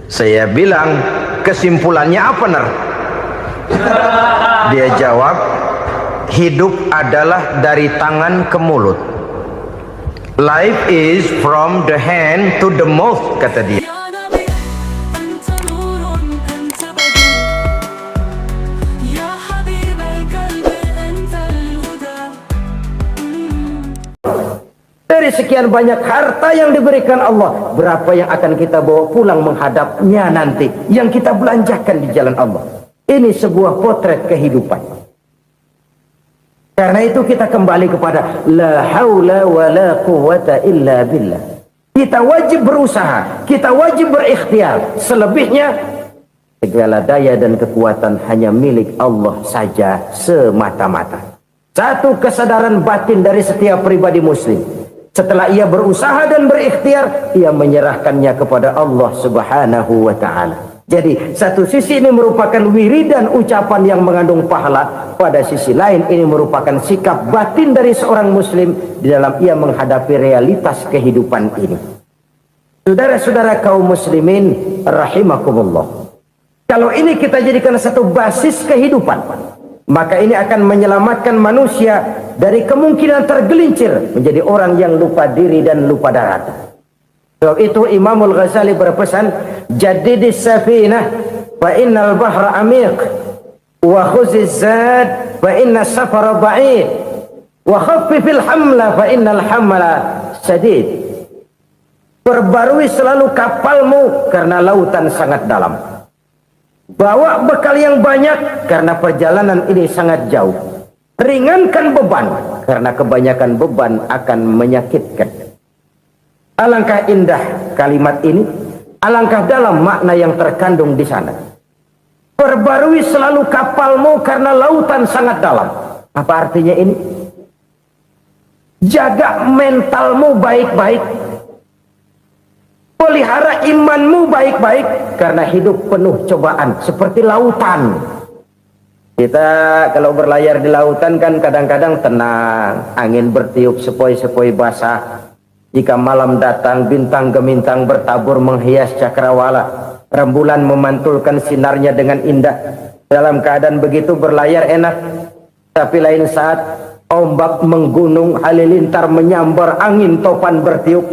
Saya bilang, kesimpulannya apa, Ner? Dia jawab, hidup adalah dari tangan ke mulut. Life is from the hand to the mouth, kata dia. Dari sekian banyak harta yang diberikan Allah, berapa yang akan kita bawa pulang menghadapnya nanti, yang kita belanjakan di jalan Allah. Ini sebuah potret kehidupan. Karena itu kita kembali kepada la haula wa la quwata illa billah. Kita wajib berusaha, kita wajib berikhtiar. Selebihnya segala daya dan kekuatan hanya milik Allah saja semata-mata. Satu kesadaran batin dari setiap pribadi muslim. Setelah ia berusaha dan berikhtiar, ia menyerahkannya kepada Allah Subhanahu wa ta'ala. Jadi, satu sisi ini merupakan wiridan ucapan yang mengandung pahala. Pada sisi lain, ini merupakan sikap batin dari seorang muslim di dalam ia menghadapi realitas kehidupan ini. Saudara-saudara kaum muslimin, rahimakumullah. Kalau ini kita jadikan satu basis kehidupan, maka ini akan menyelamatkan manusia dari kemungkinan tergelincir menjadi orang yang lupa diri dan lupa darat. Sebab itu Imamul Ghazali berpesan, jadidis safinah fa innal bahra amiq wa khuziz zad fa inna safara ba'id wa khaffifil hamla fa innal hamla sadid. Perbarui selalu kapalmu karena lautan sangat dalam. Bawa bekal yang banyak karena perjalanan ini sangat jauh. Ringankan beban karena kebanyakan beban akan menyakitkan. Alangkah indah kalimat ini, alangkah dalam makna yang terkandung di sana. Perbarui selalu kapalmu karena lautan sangat dalam. Apa artinya ini? Jaga mentalmu baik-baik. Pelihara imanmu baik-baik karena hidup penuh cobaan seperti lautan. Kita kalau berlayar di lautan kan kadang-kadang tenang, angin bertiup sepoi-sepoi basah. Jika malam datang, bintang gemintang bertabur menghias cakrawala. Rembulan memantulkan sinarnya dengan indah. Dalam keadaan begitu berlayar enak. Tapi lain saat ombak menggunung, halilintar menyambar, angin topan bertiup.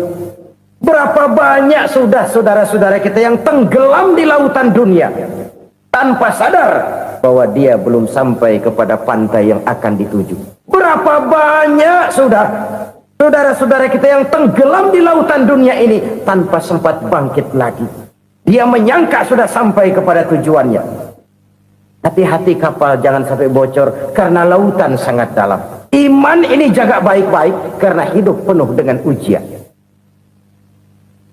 Berapa banyak sudah saudara-saudara kita yang tenggelam di lautan dunia tanpa sadar bahwa dia belum sampai kepada pantai yang akan dituju. Berapa banyak sudah saudara-saudara kita yang tenggelam di lautan dunia ini tanpa sempat bangkit lagi. Dia menyangka sudah sampai kepada tujuannya. Hati-hati kapal jangan sampai bocor karena lautan sangat dalam. Iman ini jaga baik-baik karena hidup penuh dengan ujian.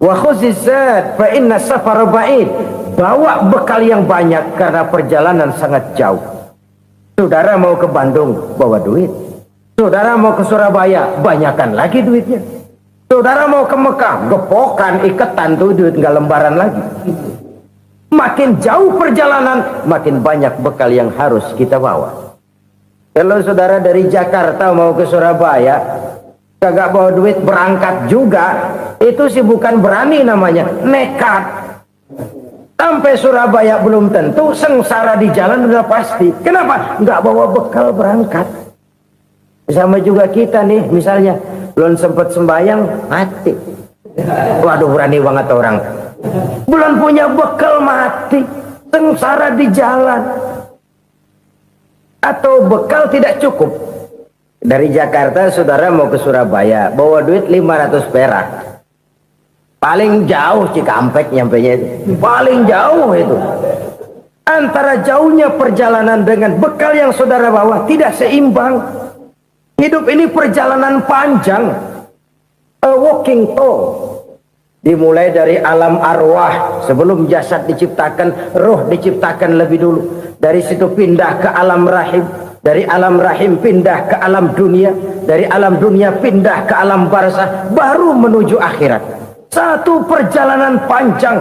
Wa khuziz zad fa inna safara ba'id. Bawa bekal yang banyak karena perjalanan sangat jauh. Saudara mau ke Bandung, bawa duit. Saudara mau ke Surabaya, banyakan lagi duitnya. Saudara mau ke Mekah, gepokan, iketan tuh duit nggak lembaran lagi. Makin jauh perjalanan, makin banyak bekal yang harus kita bawa. Kalau saudara dari Jakarta mau ke Surabaya, kagak bawa duit berangkat juga, itu sih bukan berani namanya, nekat. Sampai Surabaya belum tentu, sengsara di jalan udah pasti. Kenapa? Nggak bawa bekal berangkat. Sama juga kita nih, misalnya belum sempat sembahyang, mati. Waduh, berani banget orang. Belum punya bekal, mati. Sengsara di jalan. Atau bekal tidak cukup. Dari Jakarta saudara mau ke Surabaya, bawa duit 500 perak. Paling jauh Cikampek nyampenya itu. Paling jauh itu. Antara jauhnya perjalanan dengan bekal yang saudara bawa tidak seimbang. Hidup ini perjalanan panjang. A walking tour. Dimulai dari alam arwah. Sebelum jasad diciptakan, roh diciptakan lebih dulu. Dari situ pindah ke alam rahim. Dari alam rahim pindah ke alam dunia. Dari alam dunia pindah ke alam barzah. Baru menuju akhirat. Satu perjalanan panjang.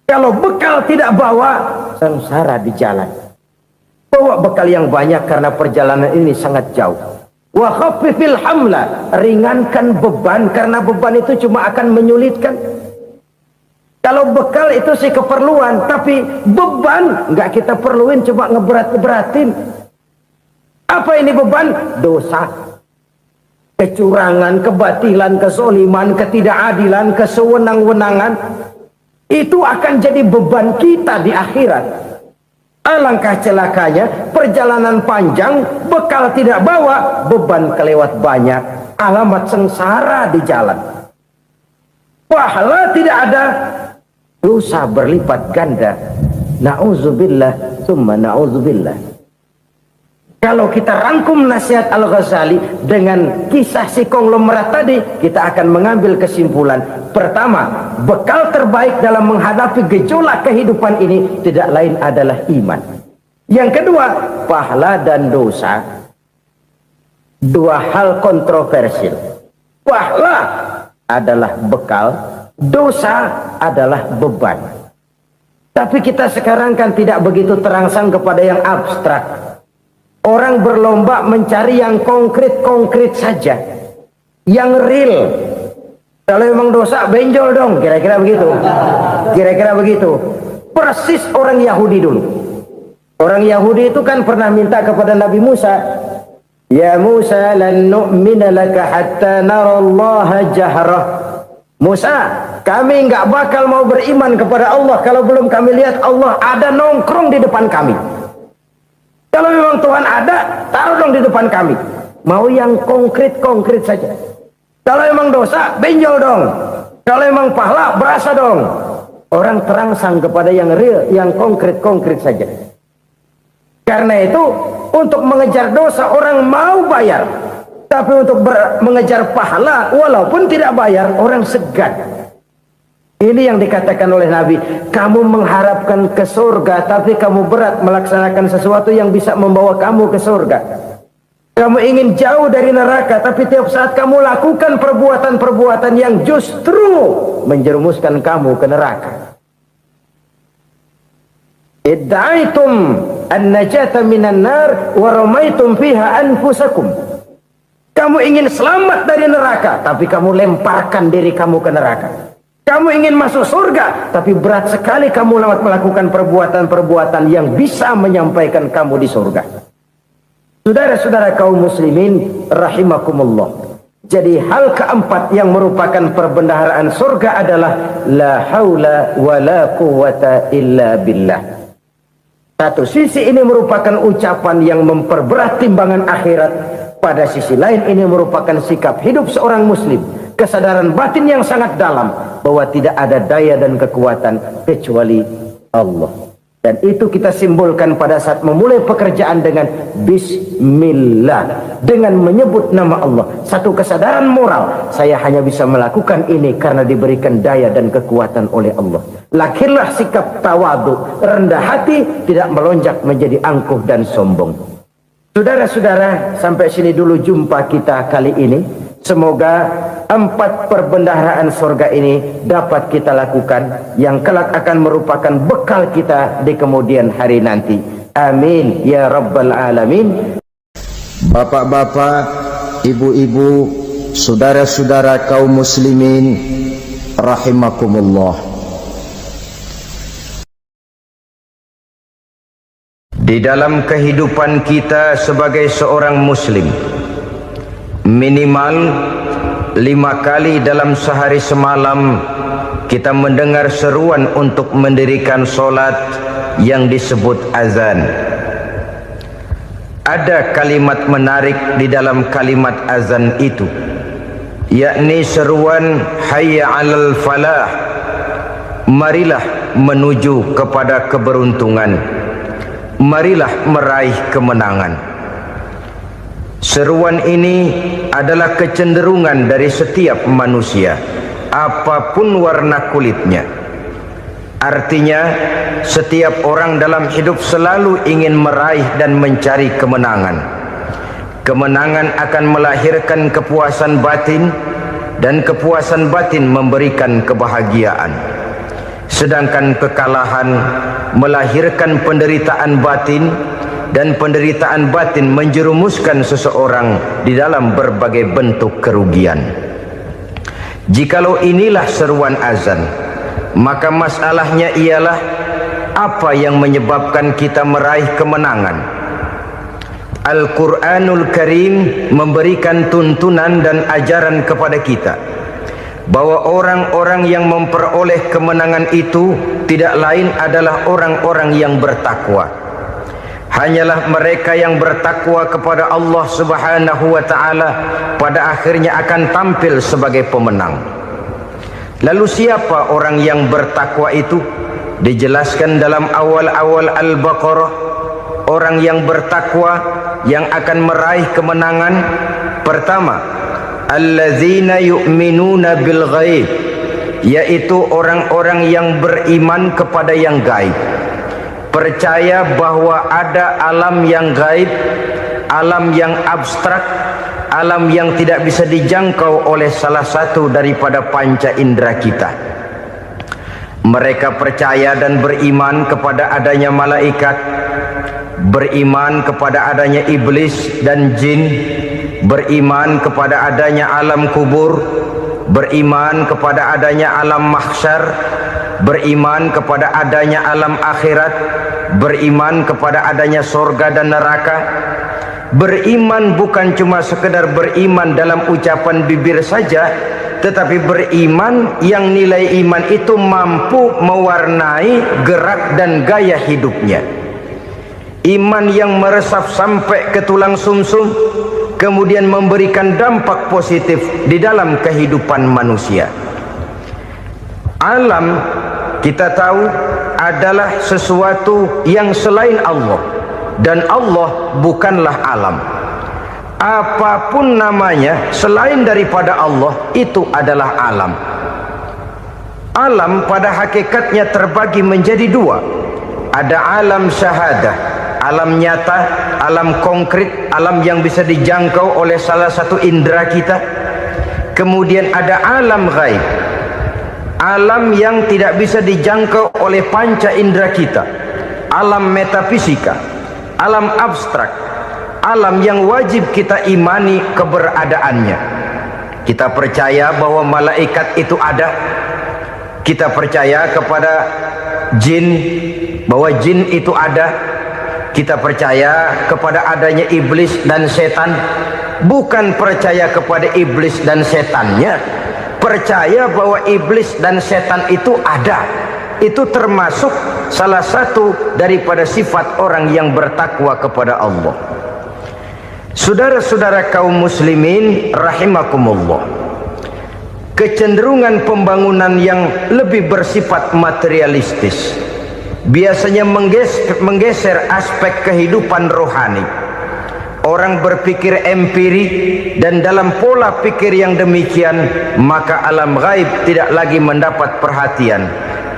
Kalau bekal tidak bawa, sengsara di jalan. Bawa bekal yang banyak karena perjalanan ini sangat jauh. Wa khaffifil hamla, ringankan beban karena beban itu cuma akan menyulitkan. Kalau bekal itu sih keperluan, tapi beban nggak kita perluin, coba ngeberat-beratin. Apa ini beban? Dosa, kecurangan, kebatilan, kesoliman, ketidakadilan, kesewenang-wenangan. Itu akan jadi beban kita di akhirat. Alangkah celakanya, perjalanan panjang, bekal tidak bawa, beban kelewat banyak, alamat sengsara di jalan. Pahala tidak ada, dosa berlipat ganda. Na'udzubillah, summa na'udzubillah. Kalau kita rangkum nasihat Al-Ghazali dengan kisah si konglomerat tadi, kita akan mengambil kesimpulan. Pertama, bekal terbaik dalam menghadapi gejolak kehidupan ini tidak lain adalah iman. Yang kedua, pahala dan dosa. Dua hal kontroversial. Pahala adalah bekal, dosa adalah beban. Tapi kita sekarang kan tidak begitu terangsang kepada yang abstrak. Orang berlomba mencari yang konkret-konkret saja, yang real. Kalau memang dosa, benjol dong, kira-kira begitu. Kira-kira begitu. Persis orang Yahudi dulu. Orang Yahudi itu kan pernah minta kepada Nabi Musa, ya Musa, lan nu'mina laka hatta narallaha jahrah. Musa, kami nggak bakal mau beriman kepada Allah kalau belum kami lihat Allah ada nongkrong di depan kami. Kalau memang Tuhan ada, taruh dong di depan kami. Mau yang konkret-konkret saja. Kalau memang dosa, benjol dong. Kalau memang pahala, berasa dong. Orang terangsang kepada yang real, yang konkret-konkret saja. Karena itu, untuk mengejar dosa, orang mau bayar. Tapi untuk mengejar pahala, walaupun tidak bayar, orang segan. Ini yang dikatakan oleh Nabi, kamu mengharapkan ke surga, tapi kamu berat melaksanakan sesuatu yang bisa membawa kamu ke surga. Kamu ingin jauh dari neraka, tapi tiap saat kamu lakukan perbuatan-perbuatan yang justru menjerumuskan kamu ke neraka. Idda'aitum an-najata minan nar wa ramaitum fiha anfusakum. Kamu ingin selamat dari neraka, tapi kamu lemparkan diri kamu ke neraka. Kamu ingin masuk surga, tapi berat sekali kamu melakukan perbuatan-perbuatan yang bisa menyampaikan kamu di surga. Saudara-saudara kaum muslimin rahimakumullah. Jadi hal keempat yang merupakan perbendaharaan surga adalah la haula wa la quwwata illa billah. Satu sisi ini merupakan ucapan yang memperberat timbangan akhirat. Pada sisi lain ini merupakan sikap hidup seorang muslim. Kesadaran batin yang sangat dalam bahwa tidak ada daya dan kekuatan kecuali Allah. Dan itu kita simbolkan pada saat memulai pekerjaan dengan Bismillah, dengan menyebut nama Allah. Satu kesadaran moral, saya hanya bisa melakukan ini karena diberikan daya dan kekuatan oleh Allah. Lahirlah sikap tawadu, rendah hati, tidak melonjak menjadi angkuh dan sombong. Saudara-saudara, sampai sini dulu jumpa kita kali ini. Semoga 4 perbendaharaan surga ini dapat kita lakukan, yang kelak akan merupakan bekal kita di kemudian hari nanti. Amin ya rabbal alamin. Bapak-bapak, ibu-ibu, saudara-saudara kaum muslimin rahimakumullah. Di dalam kehidupan kita sebagai seorang muslim, minimal 5 kali dalam sehari semalam kita mendengar seruan untuk mendirikan solat yang disebut azan. Ada kalimat menarik di dalam kalimat azan itu, yakni seruan hayya 'alal falah, marilah menuju kepada keberuntungan, marilah meraih kemenangan. Seruan ini adalah kecenderungan dari setiap manusia, apapun warna kulitnya. Artinya, setiap orang dalam hidup selalu ingin meraih dan mencari kemenangan. Kemenangan akan melahirkan kepuasan batin, dan kepuasan batin memberikan kebahagiaan. Sedangkan kekalahan melahirkan penderitaan batin, dan penderitaan batin menjerumuskan seseorang di dalam berbagai bentuk kerugian. Jikalau inilah seruan azan, maka masalahnya ialah apa yang menyebabkan kita meraih kemenangan. Al-Quranul Karim memberikan tuntunan dan ajaran kepada kita bahwa orang-orang yang memperoleh kemenangan itu tidak lain adalah orang-orang yang bertakwa. Hanyalah mereka yang bertakwa kepada Allah Subhanahu wa ta'ala pada akhirnya akan tampil sebagai pemenang. Lalu siapa orang yang bertakwa itu? Dijelaskan dalam awal-awal Al-Baqarah, orang yang bertakwa yang akan meraih kemenangan. Pertama, allazina yu'minuna bil ghaib, yaitu orang-orang yang beriman kepada yang gaib, percaya bahwa ada alam yang gaib, alam yang abstrak, alam yang tidak bisa dijangkau oleh salah satu daripada panca indera kita. Mereka percaya dan beriman kepada adanya malaikat, beriman kepada adanya iblis dan jin, beriman kepada adanya alam kubur, beriman kepada adanya alam mahsyar, beriman kepada adanya alam akhirat, beriman kepada adanya surga dan neraka. Beriman bukan cuma sekedar beriman dalam ucapan bibir saja, tetapi beriman yang nilai iman itu mampu mewarnai gerak dan gaya hidupnya. Iman yang meresap sampai ke tulang sumsum, kemudian memberikan dampak positif di dalam kehidupan manusia. Alam, kita tahu, adalah sesuatu yang selain Allah, dan Allah bukanlah alam. Apapun namanya selain daripada Allah, itu adalah alam. Alam pada hakikatnya terbagi menjadi dua. Ada alam syahadah, alam nyata, alam konkret, alam yang bisa dijangkau oleh salah satu indera kita. Kemudian ada alam ghaib, alam yang tidak bisa dijangkau oleh panca indera kita, alam metafisika, alam abstrak, alam yang wajib kita imani keberadaannya. Kita percaya bahwa malaikat itu ada, kita percaya kepada jin, bahwa jin itu ada, kita percaya kepada adanya iblis dan setan. Bukan percaya kepada iblis dan setannya, percaya bahwa iblis dan setan itu ada. Itu termasuk salah satu daripada sifat orang yang bertakwa kepada Allah. Saudara-saudara kaum muslimin rahimakumullah, kecenderungan pembangunan yang lebih bersifat materialistis biasanya menggeser aspek kehidupan rohani. Orang berpikir empiri, dan dalam pola pikir yang demikian maka alam gaib tidak lagi mendapat perhatian.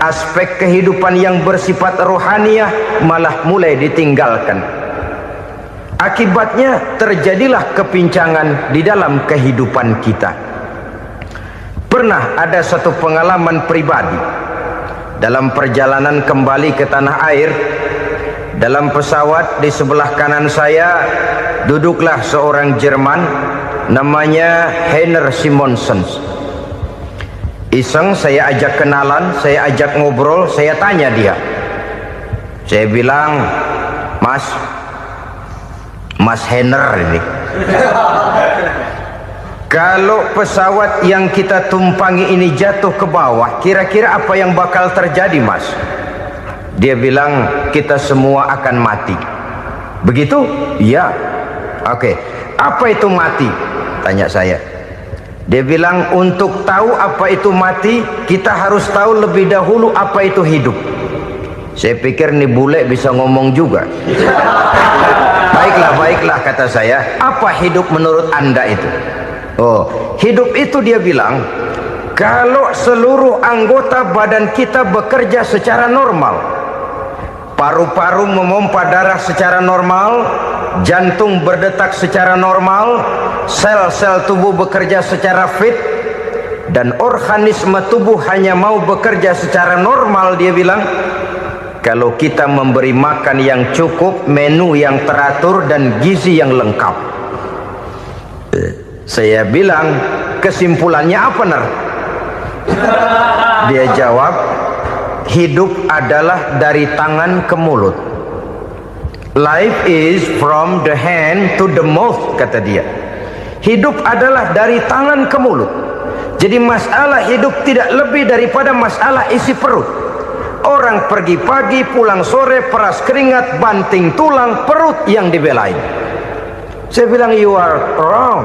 Aspek kehidupan yang bersifat rohaniah malah mulai ditinggalkan. Akibatnya terjadilah kepincangan di dalam kehidupan kita. Pernah ada satu pengalaman pribadi dalam perjalanan kembali ke tanah air. Dalam pesawat di sebelah kanan saya duduklah seorang Jerman namanya Heiner Simonsen. Iseng saya ajak kenalan, saya ajak ngobrol, saya tanya dia. Saya bilang, Mas Heiner ini, kalau pesawat yang kita tumpangi ini jatuh ke bawah, kira-kira apa yang bakal terjadi, Mas? Dia bilang, kita semua akan mati. Begitu? Iya. Oke. Apa itu mati? Tanya saya. Dia bilang, untuk tahu apa itu mati, kita harus tahu lebih dahulu apa itu hidup. Saya pikir nih bule bisa ngomong juga. Baiklah kata saya. Apa hidup menurut Anda itu? Oh, hidup itu dia bilang, kalau seluruh anggota badan kita bekerja secara normal, paru-paru memompa darah secara normal, jantung berdetak secara normal, sel-sel tubuh bekerja secara fit, dan organisme tubuh hanya mau bekerja secara normal. Dia bilang, kalau kita memberi makan yang cukup, menu yang teratur, dan gizi yang lengkap. Saya bilang, kesimpulannya apa, Ner? Dia jawab, hidup adalah dari tangan ke mulut. Life is from the hand to the mouth, kata dia. Hidup adalah dari tangan ke mulut. Jadi masalah hidup tidak lebih daripada masalah isi perut. Orang pergi pagi, pulang sore, peras keringat, banting tulang, perut yang dibelain. Saya bilang, you are wrong.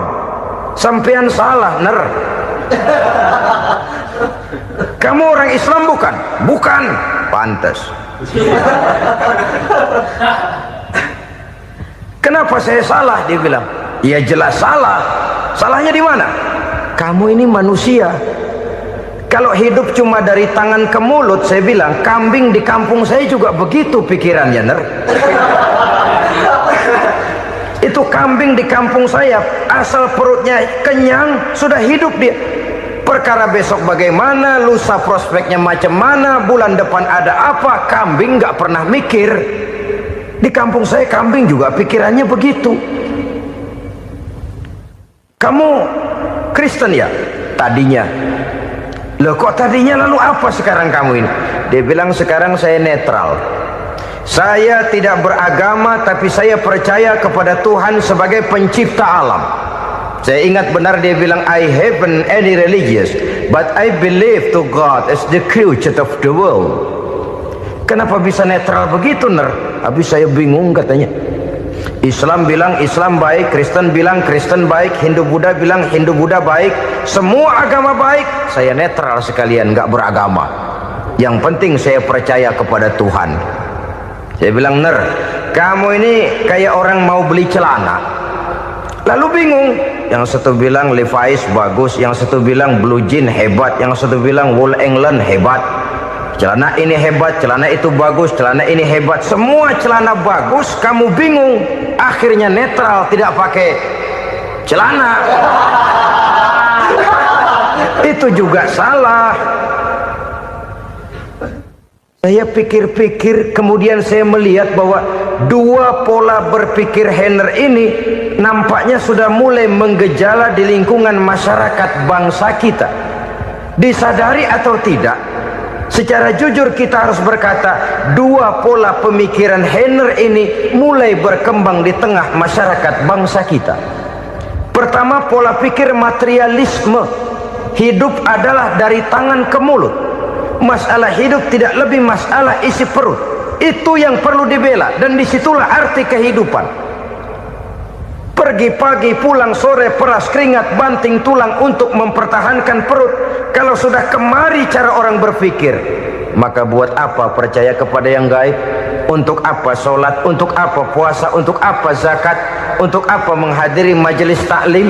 Sampean salah, ner. Kamu orang Islam bukan? Bukan. Pantas. Kenapa saya salah? Dia bilang, ya jelas salah. Salahnya di mana? Kamu ini manusia. Kalau hidup cuma dari tangan ke mulut, saya bilang, kambing di kampung saya juga begitu pikirannya, ner. Itu kambing di kampung saya, asal perutnya kenyang, sudah hidup dia. Perkara besok bagaimana, lusa prospeknya macam mana, bulan depan ada apa, kambing nggak pernah mikir. Di kampung saya kambing juga pikirannya begitu. Kamu Kristen ya? Tadinya. Loh kok tadinya, lalu apa sekarang kamu ini? Dia bilang, sekarang saya netral. Saya tidak beragama, tapi saya percaya kepada Tuhan sebagai pencipta alam. Saya ingat benar dia bilang, I haven't any religious, but I believe to God as the creator of the world. Kenapa bisa netral begitu, ner? Habis saya bingung, katanya. Islam bilang Islam baik, Kristen bilang Kristen baik, Hindu Buddha bilang Hindu Buddha baik, semua agama baik. Saya netral sekalian, nggak beragama. Yang penting saya percaya kepada Tuhan. Saya bilang, ner, kamu ini kayak orang mau beli celana, lalu bingung. Yang satu bilang Levi's bagus, yang satu bilang Blue Jean hebat, yang satu bilang Wool England hebat. Celana ini hebat, celana itu bagus, celana ini hebat. Semua celana bagus, kamu bingung. Akhirnya netral, tidak pakai celana. Itu juga salah. Saya pikir-pikir, kemudian saya melihat bahwa dua pola berpikir Henner ini nampaknya sudah mulai menggejala di lingkungan masyarakat bangsa kita. Disadari atau tidak, secara jujur kita harus berkata, dua pola pemikiran Henner ini mulai berkembang di tengah masyarakat bangsa kita. Pertama, pola pikir materialisme. Hidup adalah dari tangan ke mulut. Masalah hidup tidak lebih masalah isi perut. Itu yang perlu dibela, dan disitulah arti kehidupan. Pergi pagi, pulang sore, peras keringat, banting tulang untuk mempertahankan perut. Kalau sudah kemari cara orang berpikir, maka buat apa percaya kepada yang gaib? Untuk apa sholat? Untuk apa puasa? Untuk apa zakat? Untuk apa menghadiri majelis taklim?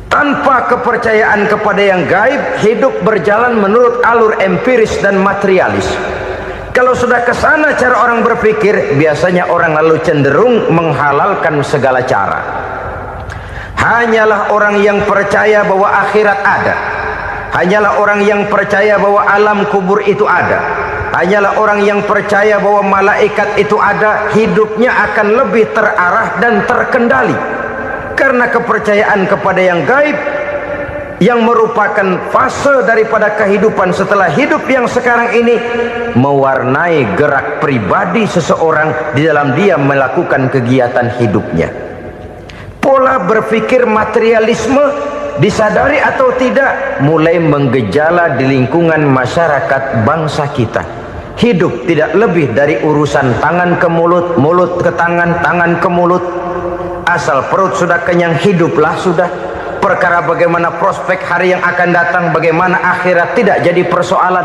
Tanpa kepercayaan kepada yang gaib, hidup berjalan menurut alur empiris dan materialis. Kalau sudah ke sana cara orang berpikir, biasanya orang lalu cenderung menghalalkan segala cara. Hanyalah orang yang percaya bahwa akhirat ada, hanyalah orang yang percaya bahwa alam kubur itu ada, hanyalah orang yang percaya bahwa malaikat itu ada, hidupnya akan lebih terarah dan terkendali. Karena kepercayaan kepada yang gaib, yang merupakan fase daripada kehidupan setelah hidup yang sekarang ini, mewarnai gerak pribadi seseorang di dalam dia melakukan kegiatan hidupnya. Pola berpikir materialisme, disadari atau tidak, mulai menggejala di lingkungan masyarakat bangsa kita. Hidup tidak lebih dari urusan tangan ke mulut, mulut ke tangan, tangan ke mulut. Asal perut sudah kenyang, hiduplah sudah. Perkara bagaimana prospek hari yang akan datang, bagaimana akhirat, tidak jadi persoalan.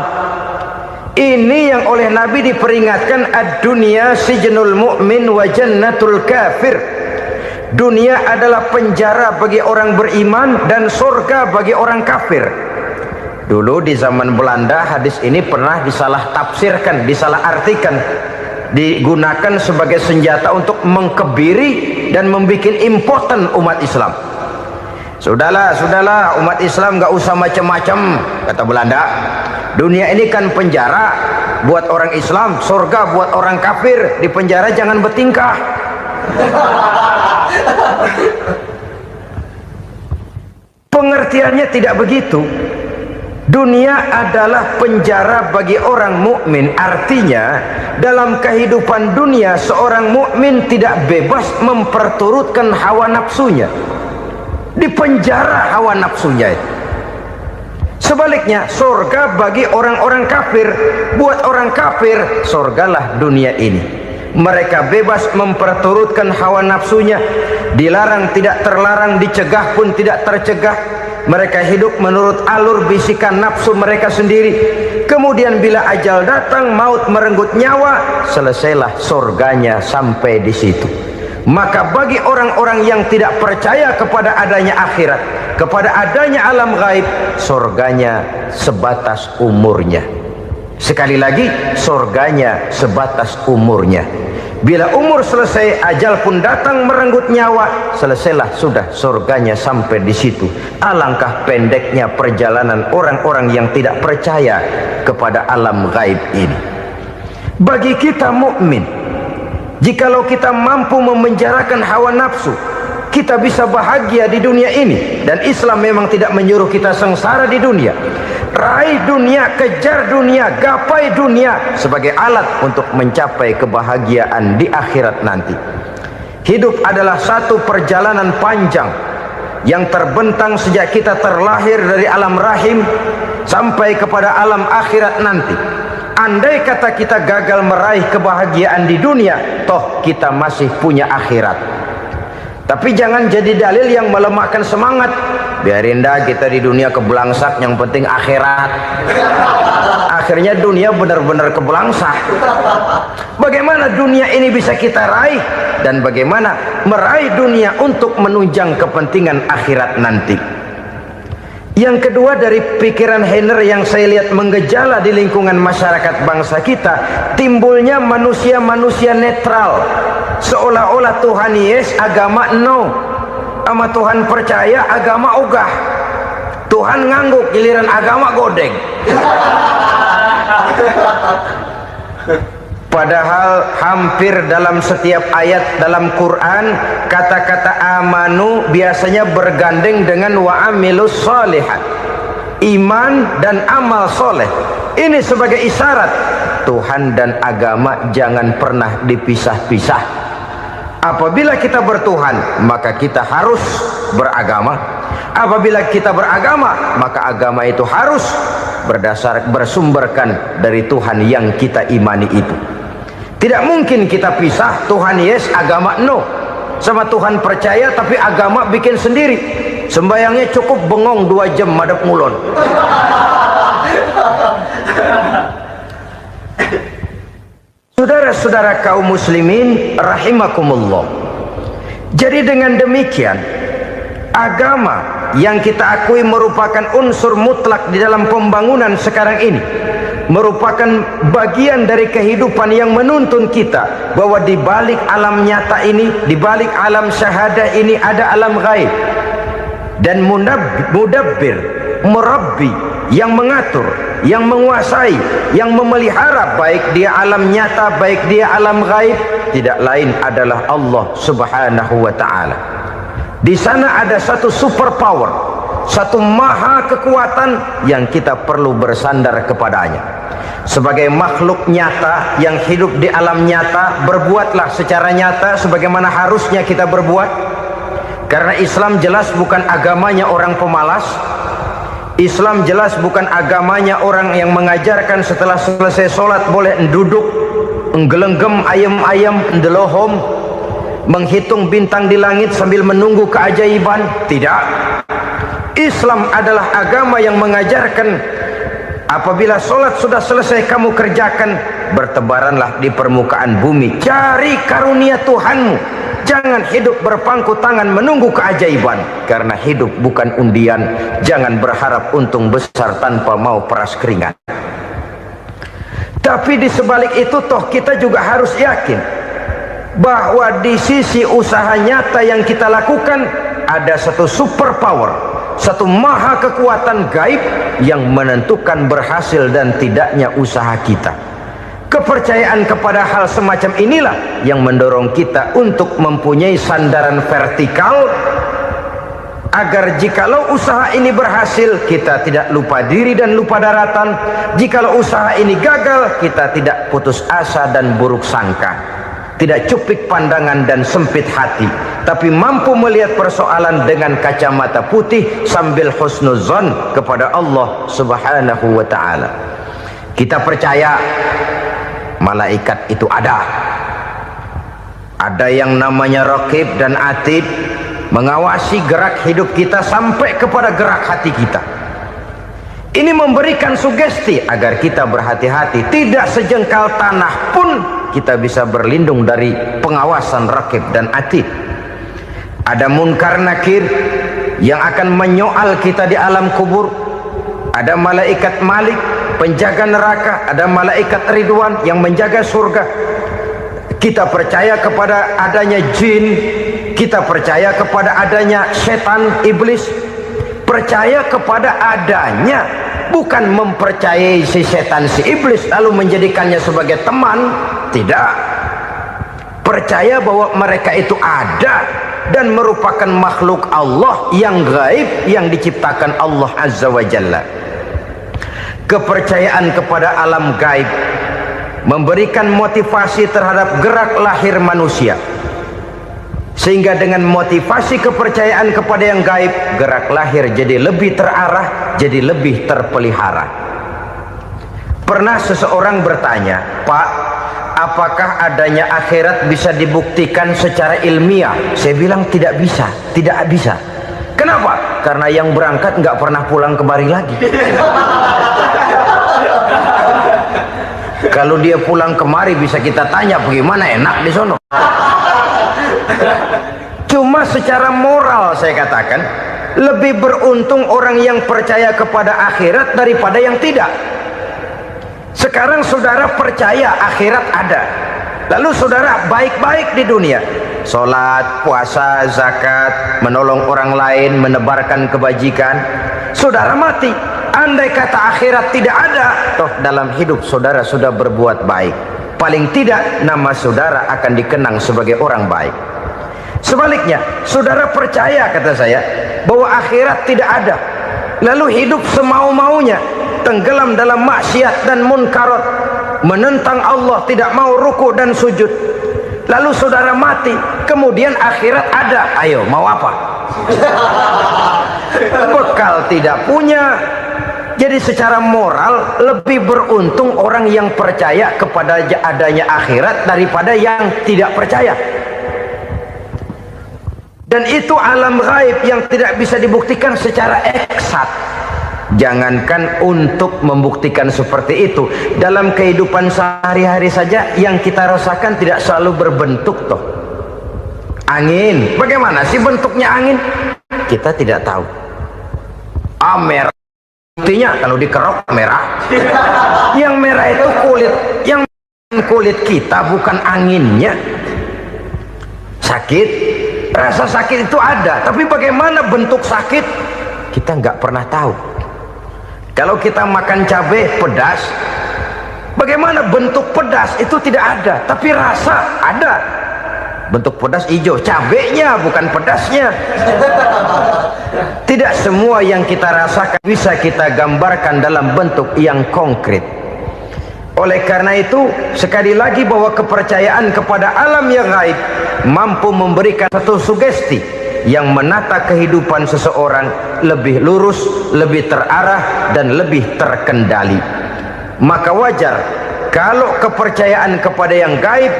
Ini yang oleh Nabi diperingatkan, ad-dunya sijnul mu'min wa jannatul kafir. Dunia adalah penjara bagi orang beriman dan surga bagi orang kafir. Dulu di zaman Belanda hadis ini pernah disalah tafsirkan, disalah artikan, digunakan sebagai senjata untuk mengkebiri dan membuat impoten umat Islam. Sudahlah umat Islam gak usah macam-macam, kata Belanda. Dunia ini kan penjara buat orang Islam, surga buat orang kafir. Di penjara jangan bertingkah. Pengertiannya tidak begitu. Dunia adalah penjara bagi orang mukmin. Artinya dalam kehidupan dunia seorang mukmin tidak bebas memperturutkan hawa nafsunya. Di penjara hawa nafsunya itu. Sebaliknya surga bagi orang-orang kafir. Buat orang kafir surgalah dunia ini. Mereka bebas memperturutkan hawa nafsunya. Dilarang tidak terlarang, dicegah pun tidak tercegah. Mereka hidup menurut alur bisikan nafsu mereka sendiri. Kemudian bila ajal datang, maut merenggut nyawa, selesailah surganya sampai di situ. Maka bagi orang-orang yang tidak percaya kepada adanya akhirat, kepada adanya alam gaib, surganya sebatas umurnya. Sekali lagi, surganya sebatas umurnya. Bila umur selesai, ajal pun datang merenggut nyawa, selesailah sudah surganya sampai di situ. Alangkah pendeknya perjalanan orang-orang yang tidak percaya kepada alam gaib ini. Bagi kita mukmin, jikalau kita mampu memenjarakan hawa nafsu, kita bisa bahagia di dunia ini. Dan Islam memang tidak menyuruh kita sengsara di dunia. Raih dunia, kejar dunia, gapai dunia sebagai alat untuk mencapai kebahagiaan di akhirat nanti. Hidup adalah satu perjalanan panjang yang terbentang sejak kita terlahir dari alam rahim sampai kepada alam akhirat nanti. Andai kata kita gagal meraih kebahagiaan di dunia, toh kita masih punya akhirat. Tapi jangan jadi dalil yang melemahkan semangat. Biarin dah kita di dunia kebelangsak, yang penting akhirat. Akhirnya dunia benar-benar kebelangsak. Bagaimana dunia ini bisa kita raih, dan bagaimana meraih dunia untuk menunjang kepentingan akhirat nanti. Yang kedua, dari pikiran Heiner yang saya lihat menggejala di lingkungan masyarakat bangsa kita, timbulnya manusia-manusia netral. Seolah-olah Tuhan yes, agama no. Sama Tuhan percaya, agama ogah. Tuhan ngangguk, giliran agama godeng. Padahal hampir dalam setiap ayat dalam Quran, kata-kata amanu biasanya bergandeng dengan wa amilus sholihat. Iman dan amal soleh. Ini sebagai isyarat Tuhan dan agama jangan pernah dipisah-pisah. Apabila kita bertuhan, maka kita harus beragama. Apabila kita beragama, maka agama itu harus bersumberkan dari Tuhan yang kita imani itu. Tidak mungkin kita pisah, Tuhan yes, agama no. Sama Tuhan percaya tapi agama bikin sendiri. Sembayangnya cukup bengong 2 jam madep ngulon. Saudara-saudara kaum muslimin rahimakumullah. Jadi dengan demikian, agama yang kita akui merupakan unsur mutlak di dalam pembangunan sekarang ini, merupakan bagian dari kehidupan yang menuntun kita bahwa di balik alam nyata ini, di balik alam syahadah ini ada alam gaib. Dan mudabbir, murabbi, yang mengatur, yang menguasai, yang memelihara baik dia alam nyata, baik dia alam gaib, tidak lain adalah Allah Subhanahu wa ta'ala. Di sana ada satu super power, satu maha kekuatan yang kita perlu bersandar kepadanya. Sebagai makhluk nyata yang hidup di alam nyata, berbuatlah secara nyata sebagaimana harusnya kita berbuat. Karena Islam jelas bukan agamanya orang pemalas. Islam jelas bukan agamanya orang yang mengajarkan setelah selesai sholat boleh duduk, nggelenggem ayam-ayam, ndelohom, menghitung bintang di langit sambil menunggu keajaiban. Tidak. Islam adalah agama yang mengajarkan apabila sholat sudah selesai kamu kerjakan, bertebaranlah di permukaan bumi, cari karunia Tuhanmu. Jangan hidup berpangku tangan menunggu keajaiban. Karena hidup bukan undian. Jangan berharap untung besar tanpa mau peras keringat. Tapi di sebalik itu toh kita juga harus yakin bahwa di sisi usaha nyata yang kita lakukan ada satu super power, satu maha kekuatan gaib yang menentukan berhasil dan tidaknya usaha kita. Kepercayaan kepada hal semacam inilah yang mendorong kita untuk mempunyai sandaran vertikal agar jikalau usaha ini berhasil, kita tidak lupa diri dan lupa daratan. Jikalau usaha ini gagal, kita tidak putus asa dan buruk sangka, tidak cupik pandangan dan sempit hati, tapi mampu melihat persoalan dengan kacamata putih sambil husnuzon kepada Allah subhanahu wa ta'ala. Kita percaya malaikat itu ada yang namanya raqib dan atid, mengawasi gerak hidup kita sampai kepada gerak hati kita. Ini memberikan sugesti agar kita berhati-hati, tidak sejengkal tanah pun kita bisa berlindung dari pengawasan raqib dan atid. Ada munkar nakir yang akan menyoal kita di alam kubur. Ada malaikat Malik, penjaga neraka. Ada malaikat Ridwan yang menjaga surga. Kita percaya kepada adanya jin, kita percaya kepada adanya setan, iblis. Percaya kepada adanya, bukan mempercayai si setan, si iblis lalu menjadikannya sebagai teman. Tidak. Percaya bahwa mereka itu ada dan merupakan makhluk Allah yang gaib, yang diciptakan Allah Azza wa Jalla. Kepercayaan kepada alam gaib memberikan motivasi terhadap gerak lahir manusia, sehingga dengan motivasi kepercayaan kepada yang gaib, gerak lahir jadi lebih terarah, jadi lebih terpelihara. Pernah seseorang bertanya, "Pak, apakah adanya akhirat bisa dibuktikan secara ilmiah?" Saya bilang tidak bisa, tidak bisa. Kenapa? Karena yang berangkat nggak pernah pulang kembali lagi. Kalau dia pulang kemari bisa kita tanya bagaimana enak di sono. Cuma secara moral saya katakan, lebih beruntung orang yang percaya kepada akhirat daripada yang tidak. Sekarang saudara percaya akhirat ada, lalu saudara baik-baik di dunia, sholat, puasa, zakat, menolong orang lain, menebarkan kebajikan. Saudara mati, andai kata akhirat tidak ada, toh dalam hidup saudara sudah berbuat baik, paling tidak nama saudara akan dikenang sebagai orang baik. Sebaliknya, saudara percaya, kata saya, bahwa akhirat tidak ada, lalu hidup semau-maunya, tenggelam dalam maksiat dan munkarat, menentang Allah, tidak mau ruku dan sujud, lalu saudara mati, kemudian akhirat ada, ayo mau apa? Bekal tidak punya. Jadi secara moral lebih beruntung orang yang percaya kepada adanya akhirat daripada yang tidak percaya. Dan itu alam gaib yang tidak bisa dibuktikan secara eksat. Jangankan untuk membuktikan seperti itu, dalam kehidupan sehari-hari saja yang kita rasakan tidak selalu berbentuk toh. Angin, bagaimana sih bentuknya angin? Kita tidak tahu. Merah, buktinya kalau dikerok merah. Yang merah itu kulit, yang kulit kita bukan anginnya. Sakit, rasa sakit itu ada, tapi bagaimana bentuk sakit kita nggak pernah tahu. Kalau kita makan cabai pedas, bagaimana bentuk pedas itu tidak ada, tapi rasa ada. Bentuk pedas hijau, cabenya bukan pedasnya. Tidak semua yang kita rasakan bisa kita gambarkan dalam bentuk yang konkret. Oleh karena itu, sekali lagi bahwa kepercayaan kepada alam yang gaib mampu memberikan satu sugesti yang menata kehidupan seseorang lebih lurus, lebih terarah, dan lebih terkendali. Maka wajar kalau kepercayaan kepada yang gaib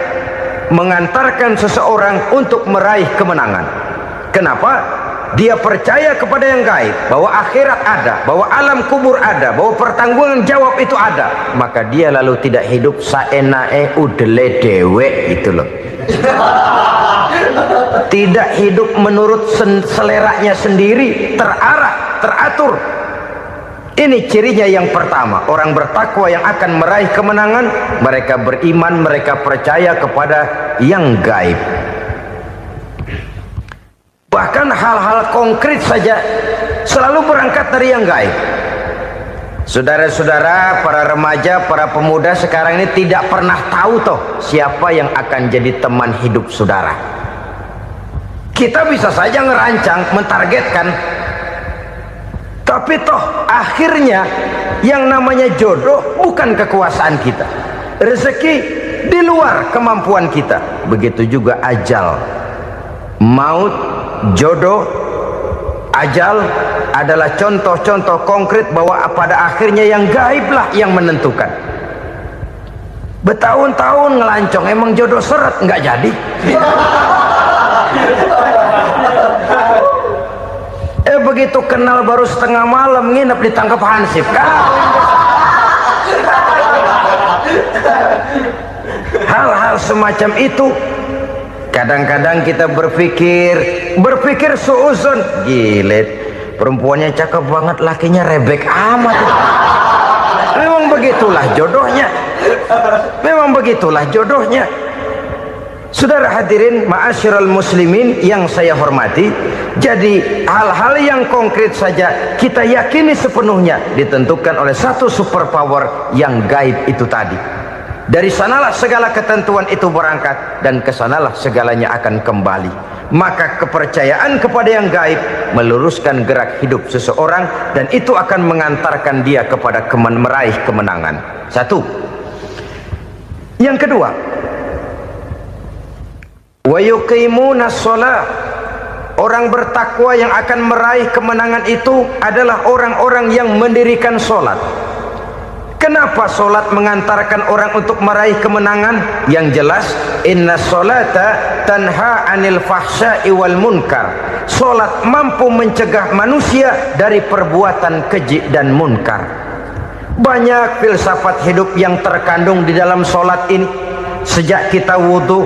mengantarkan seseorang untuk meraih kemenangan. Kenapa? Dia percaya kepada yang gaib, bahwa akhirat ada, bahwa alam kubur ada, bahwa pertanggungan jawab itu ada. Maka dia lalu tidak hidup saenae udele dewe, itu loh. Tidak hidup menurut seleranya sendiri, terarah, teratur. Ini cirinya yang pertama, orang bertakwa yang akan meraih kemenangan, mereka beriman, mereka percaya kepada yang gaib. Bahkan hal-hal konkret saja selalu berangkat dari yang gaib. Saudara-saudara, para remaja, para pemuda sekarang ini tidak pernah tahu toh siapa yang akan jadi teman hidup saudara. Kita bisa saja ngerancang, mentargetkan, tapi toh akhirnya yang namanya jodoh bukan kekuasaan kita. Rezeki di luar kemampuan kita. Begitu juga ajal, maut, jodoh, ajal adalah contoh-contoh konkret bahwa pada akhirnya yang gaiblah yang menentukan. Bertahun-tahun ngelancong, emang jodoh seret nggak jadi. Begitu kenal baru setengah malam nginep ditangkap hansip kan. Hal-hal semacam itu kadang-kadang kita berpikir suuzon, gilet, perempuannya cakep banget, lakinya rebek amat. Memang begitulah jodohnya. Memang begitulah jodohnya. Saudara hadirin ma'asyiral muslimin yang saya hormati, jadi hal-hal yang konkret saja kita yakini sepenuhnya ditentukan oleh satu superpower yang gaib itu tadi. Dari sanalah segala ketentuan itu berangkat dan kesanalah segalanya akan kembali. Maka kepercayaan kepada yang gaib meluruskan gerak hidup seseorang dan itu akan mengantarkan dia kepada meraih kemenangan. Satu. Yang kedua, wa yuqimuna shalah. Orang bertakwa yang akan meraih kemenangan itu adalah orang-orang yang mendirikan sholat. Kenapa sholat mengantarkan orang untuk meraih kemenangan? Yang jelas, inna sholata tanha anil fahsya'i wal munkar. Sholat mampu mencegah manusia dari perbuatan keji dan munkar. Banyak filsafat hidup yang terkandung di dalam sholat ini. Sejak kita wudhu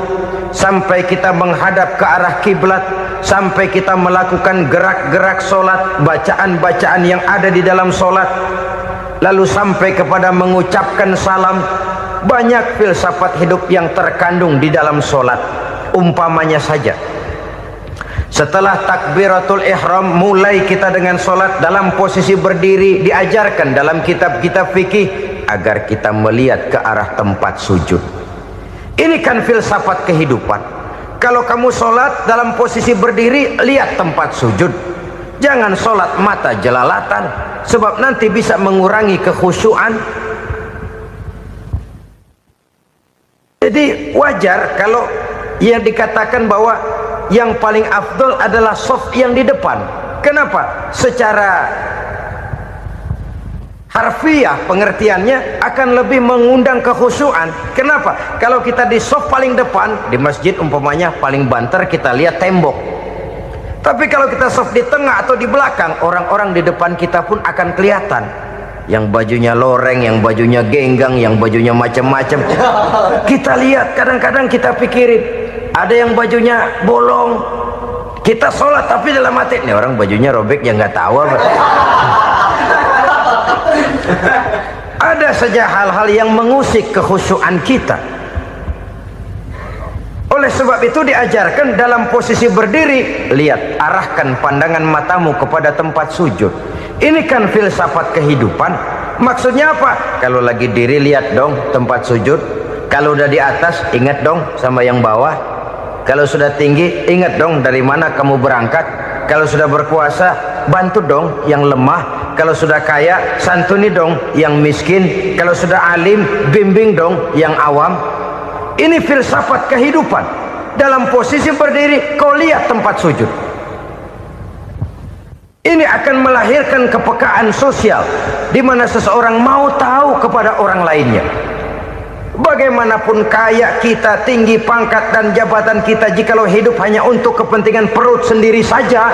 sampai kita menghadap ke arah kiblat, sampai kita melakukan gerak-gerak sholat, bacaan-bacaan yang ada di dalam sholat, lalu sampai kepada mengucapkan salam. Banyak filsafat hidup yang terkandung di dalam sholat. Umpamanya saja, setelah takbiratul ihram mulai kita dengan sholat dalam posisi berdiri, diajarkan dalam kitab-kitab fikih agar kita melihat ke arah tempat sujud. Ini kan filsafat kehidupan. Kalau kamu sholat dalam posisi berdiri, lihat tempat sujud. Jangan sholat mata jelalatan, sebab nanti bisa mengurangi kekhusyuan. Jadi wajar kalau yang dikatakan bahwa yang paling afdol adalah shaf yang di depan. Kenapa? Secara harfiah pengertiannya akan lebih mengundang kekhusyuan. Kenapa? Kalau kita di shaf paling depan di masjid umpamanya paling banter kita lihat tembok. Tapi kalau kita shaf di tengah atau di belakang, orang-orang di depan kita pun akan kelihatan. Yang bajunya loreng, yang bajunya genggang, yang bajunya macam-macam. Kita lihat, kadang-kadang kita pikirin, ada yang bajunya bolong. Kita sholat tapi dalam hati, nih orang bajunya robek yang nggak tahu apa. Ada saja hal-hal yang mengusik kekhusyuan kita. Oleh sebab itu diajarkan dalam posisi berdiri, lihat, arahkan pandangan matamu kepada tempat sujud. Ini kan filsafat kehidupan. Maksudnya apa? Kalau lagi diri lihat dong tempat sujud. Kalau udah di atas ingat dong sama yang bawah. Kalau sudah tinggi ingat dong dari mana kamu berangkat. Kalau sudah berkuasa bantu dong yang lemah. Kalau sudah kaya santuni dong yang miskin. Kalau sudah alim bimbing dong yang awam. Ini filsafat kehidupan. Dalam posisi berdiri kau lihat tempat sujud. Ini akan melahirkan kepekaan sosial di mana seseorang mau tahu kepada orang lainnya. Bagaimanapun kaya kita, tinggi pangkat dan jabatan kita, jikalau hidup hanya untuk kepentingan perut sendiri saja,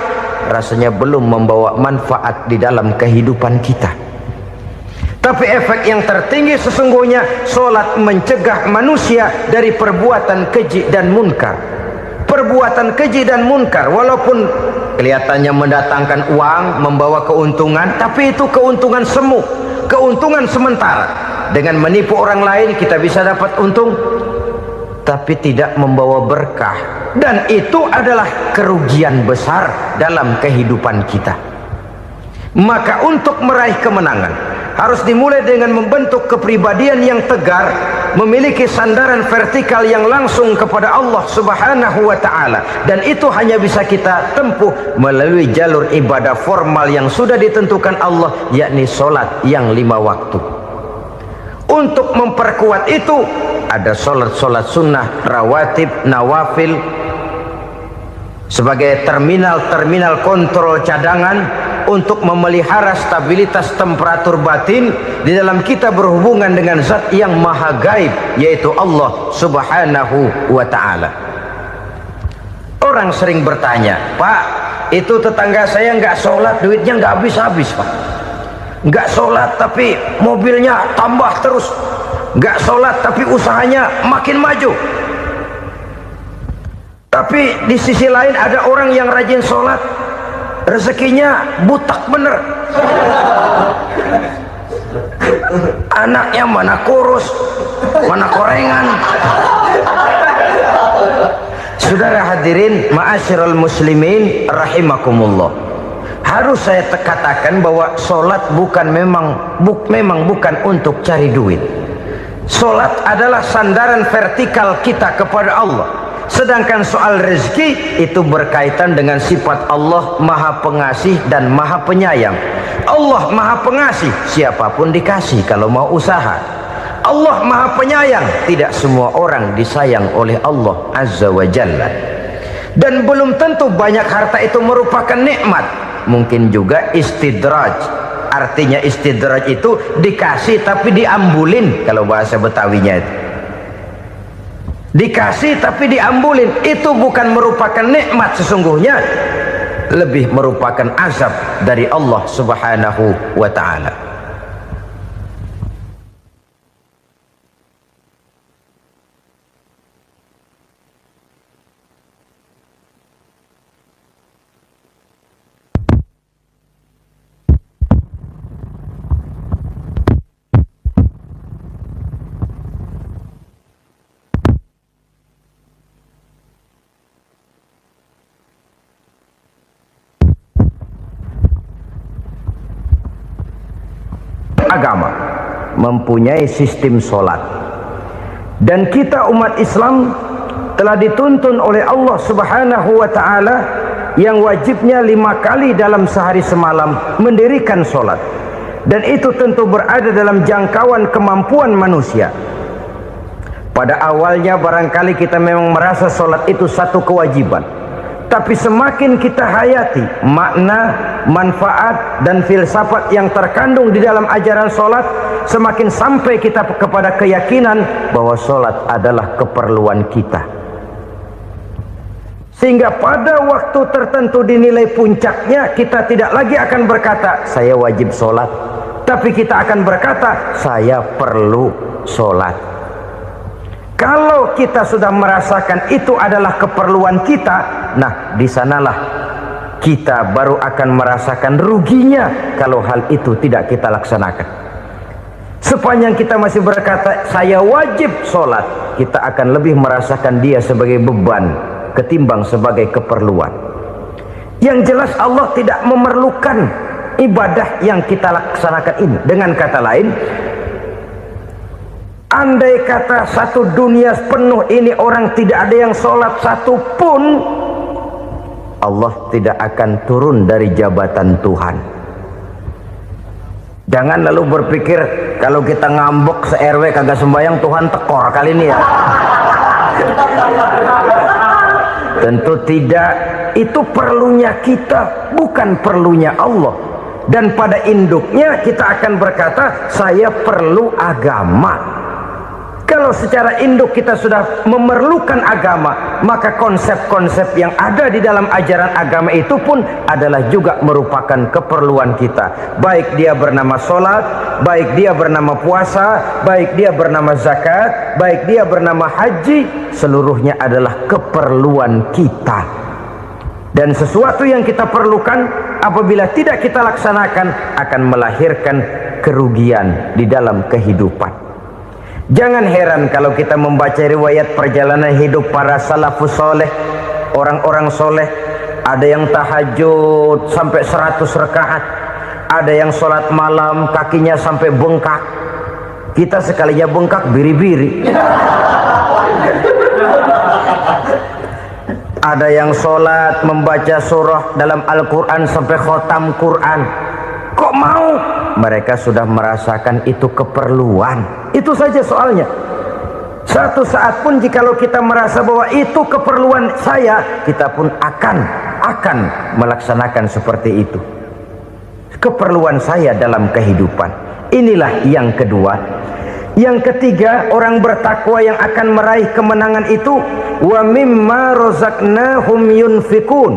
rasanya belum membawa manfaat di dalam kehidupan kita. Tapi efek yang tertinggi sesungguhnya, sholat mencegah manusia dari perbuatan keji dan munkar. Perbuatan keji dan munkar walaupun kelihatannya mendatangkan uang, membawa keuntungan, tapi itu keuntungan semu, keuntungan sementara. Dengan menipu orang lain kita bisa dapat untung, tapi tidak membawa berkah, dan itu adalah kerugian besar dalam kehidupan kita. Maka untuk meraih kemenangan harus dimulai dengan membentuk kepribadian yang tegar, memiliki sandaran vertikal yang langsung kepada Allah Subhanahu wa ta'ala, dan itu hanya bisa kita tempuh melalui jalur ibadah formal yang sudah ditentukan Allah, yakni solat yang 5 waktu. Untuk memperkuat itu ada solat-solat sunnah, rawatib, nawafil sebagai terminal kontrol cadangan untuk memelihara stabilitas temperatur batin di dalam kita berhubungan dengan zat yang maha gaib, yaitu Allah Subhanahu wa ta'ala. Orang sering bertanya, Pak, itu tetangga saya nggak sholat, duitnya nggak habis-habis, Pak. Nggak sholat tapi mobilnya tambah terus, nggak sholat tapi usahanya makin maju. Tapi di sisi lain ada orang yang rajin sholat, rezekinya butak bener, anaknya mana kurus, mana korengan. Saudara hadirin ma'asyiral muslimin rahimakumullah, harus saya katakan bahwa solat memang bukan untuk cari duit. Solat adalah sandaran vertikal kita kepada Allah. Sedangkan soal rezeki itu berkaitan dengan sifat Allah maha pengasih dan maha penyayang. Allah maha pengasih, siapapun dikasih kalau mau usaha. Allah maha penyayang, tidak semua orang disayang oleh Allah Azza wa Jalla. Dan belum tentu banyak harta itu merupakan nikmat, mungkin juga istidraj. Artinya istidraj itu dikasih tapi diambulin, kalau bahasa Betawinya itu. Dikasih tapi diambulin, itu bukan merupakan nikmat sesungguhnya, lebih merupakan azab dari Allah Subhanahu wa ta'ala. Agama mempunyai sistem solat, dan kita umat Islam telah dituntun oleh Allah Subhanahu wa ta'ala yang wajibnya 5 kali dalam sehari semalam mendirikan solat, dan itu tentu berada dalam jangkauan kemampuan manusia. Pada awalnya barangkali kita memang merasa solat itu satu kewajiban, tapi semakin kita hayati makna, manfaat dan filsafat yang terkandung di dalam ajaran solat, semakin sampai kita kepada keyakinan bahwa solat adalah keperluan kita. Sehingga pada waktu tertentu dinilai puncaknya, kita tidak lagi akan berkata saya wajib solat, tapi kita akan berkata saya perlu solat. Kalau kita sudah merasakan itu adalah keperluan kita, nah di sanalah kita baru akan merasakan ruginya kalau hal itu tidak kita laksanakan. Sepanjang kita masih berkata saya wajib sholat, kita akan lebih merasakan dia sebagai beban ketimbang sebagai keperluan. Yang jelas Allah tidak memerlukan ibadah yang kita laksanakan ini. Dengan kata lain, andai kata satu dunia penuh ini orang tidak ada yang sholat satu pun, Allah tidak akan turun dari jabatan Tuhan. Jangan lalu berpikir kalau kita ngambek se-RW kagak sembahyang Tuhan tekor kali ini ya. Tentu tidak. Itu perlunya kita, bukan perlunya Allah. Dan pada induknya kita akan berkata saya perlu agama. Kalau secara induk kita sudah memerlukan agama, maka konsep-konsep yang ada di dalam ajaran agama itu pun adalah juga merupakan keperluan kita. Baik dia bernama sholat, baik dia bernama puasa, baik dia bernama zakat, baik dia bernama haji, seluruhnya adalah keperluan kita. Dan sesuatu yang kita perlukan apabila tidak kita laksanakan akan melahirkan kerugian di dalam kehidupan. Jangan heran kalau kita membaca riwayat perjalanan hidup para salafus soleh, orang-orang soleh. Ada yang tahajud sampai 100 rakaat, ada yang sholat malam kakinya sampai bengkak, Kita sekalinya bengkak biri-biri. Ada yang sholat membaca surah dalam Al-Quran sampai khotam Quran. Kok mau? Mereka sudah merasakan itu keperluan. Itu saja soalnya. Satu saat pun jikalau kita merasa bahwa itu keperluan saya, kita pun akan melaksanakan seperti itu. Keperluan saya dalam kehidupan. Inilah yang kedua. Yang ketiga, orang bertakwa yang akan meraih kemenangan itu, wa mimma razaqnahum yunfikun.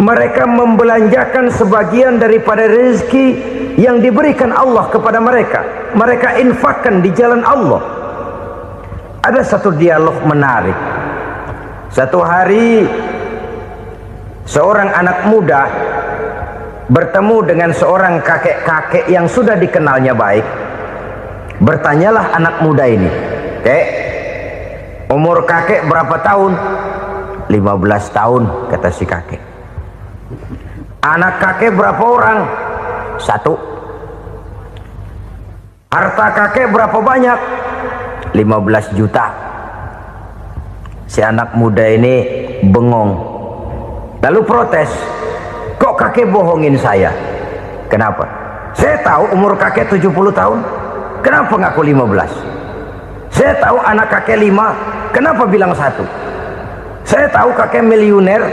Mereka membelanjakan sebagian daripada rezeki yang diberikan Allah kepada mereka. Mereka infakkan di jalan Allah. Ada satu dialog menarik. Satu hari seorang anak muda bertemu dengan seorang kakek-kakek yang sudah dikenalnya baik. Bertanyalah anak muda ini, "Kek, umur kakek berapa tahun?" 15 tahun, kata si kakek. "Anak kakek berapa orang?" 1. "Harta kakek berapa banyak?" 15 juta. Si anak muda ini bengong, lalu protes, "Kok kakek bohongin saya?" "Kenapa?" "Saya tahu umur kakek 70 tahun. Kenapa ngaku 15? Saya tahu anak kakek 5. Kenapa bilang 1? Saya tahu kakek miliuner,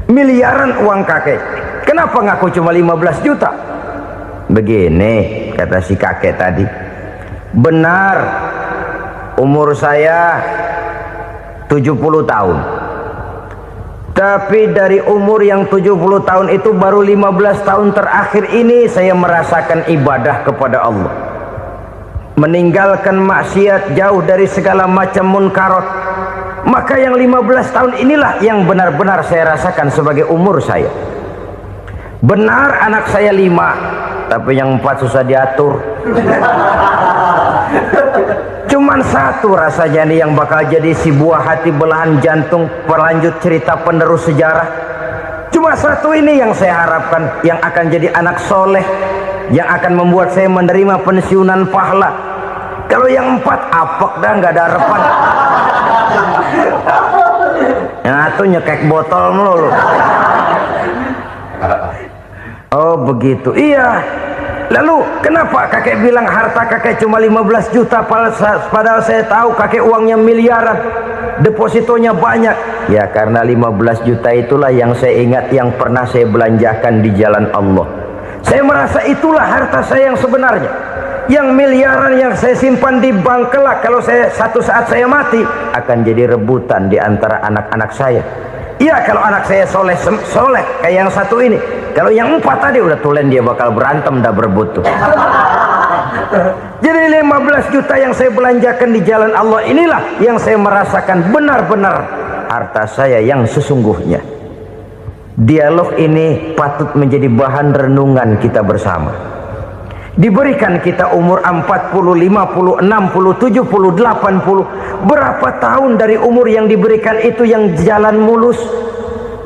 miliaran uang kakek. Kenapa ngaku cuma 15 juta? Begini, kata si kakek tadi. Benar, umur saya 70 tahun. Tapi dari umur yang 70 tahun itu baru 15 tahun terakhir ini saya merasakan ibadah kepada Allah. Meninggalkan maksiat, jauh dari segala macam munkarat. Maka yang 15 tahun inilah yang benar-benar saya rasakan sebagai umur saya. Benar anak saya 5, tapi yang 4 susah diatur. Cuman 1 rasanya nih yang bakal jadi si buah hati belahan jantung pelanjut cerita penerus sejarah. Cuma 1 ini yang saya harapkan, yang akan jadi anak soleh, yang akan membuat saya menerima pensiunan pahala. Kalau yang 4 apek dah, nggak ada harapan. Yang 1 nyekek botol melulu. Oh begitu, iya. Lalu kenapa kakek bilang harta kakek cuma 15 juta padahal saya tahu kakek uangnya miliaran, depositonya banyak? Ya karena 15 juta itulah yang saya ingat yang pernah saya belanjakan di jalan Allah. Saya merasa itulah harta saya yang sebenarnya. Yang miliaran yang saya simpan di bank kelak kalau satu saat saya mati akan jadi rebutan di antara anak-anak saya. Iya kalau anak saya soleh kayak yang 1 ini. Kalau yang 4 tadi udah tulen dia bakal berantem dah berebut tuh. Jadi 15 juta yang saya belanjakan di jalan Allah inilah yang saya merasakan benar-benar harta saya yang sesungguhnya. Dialog ini patut menjadi bahan renungan kita bersama. Diberikan kita umur 40, 50, 60, 70, 80. Berapa tahun dari umur yang diberikan itu yang jalan mulus,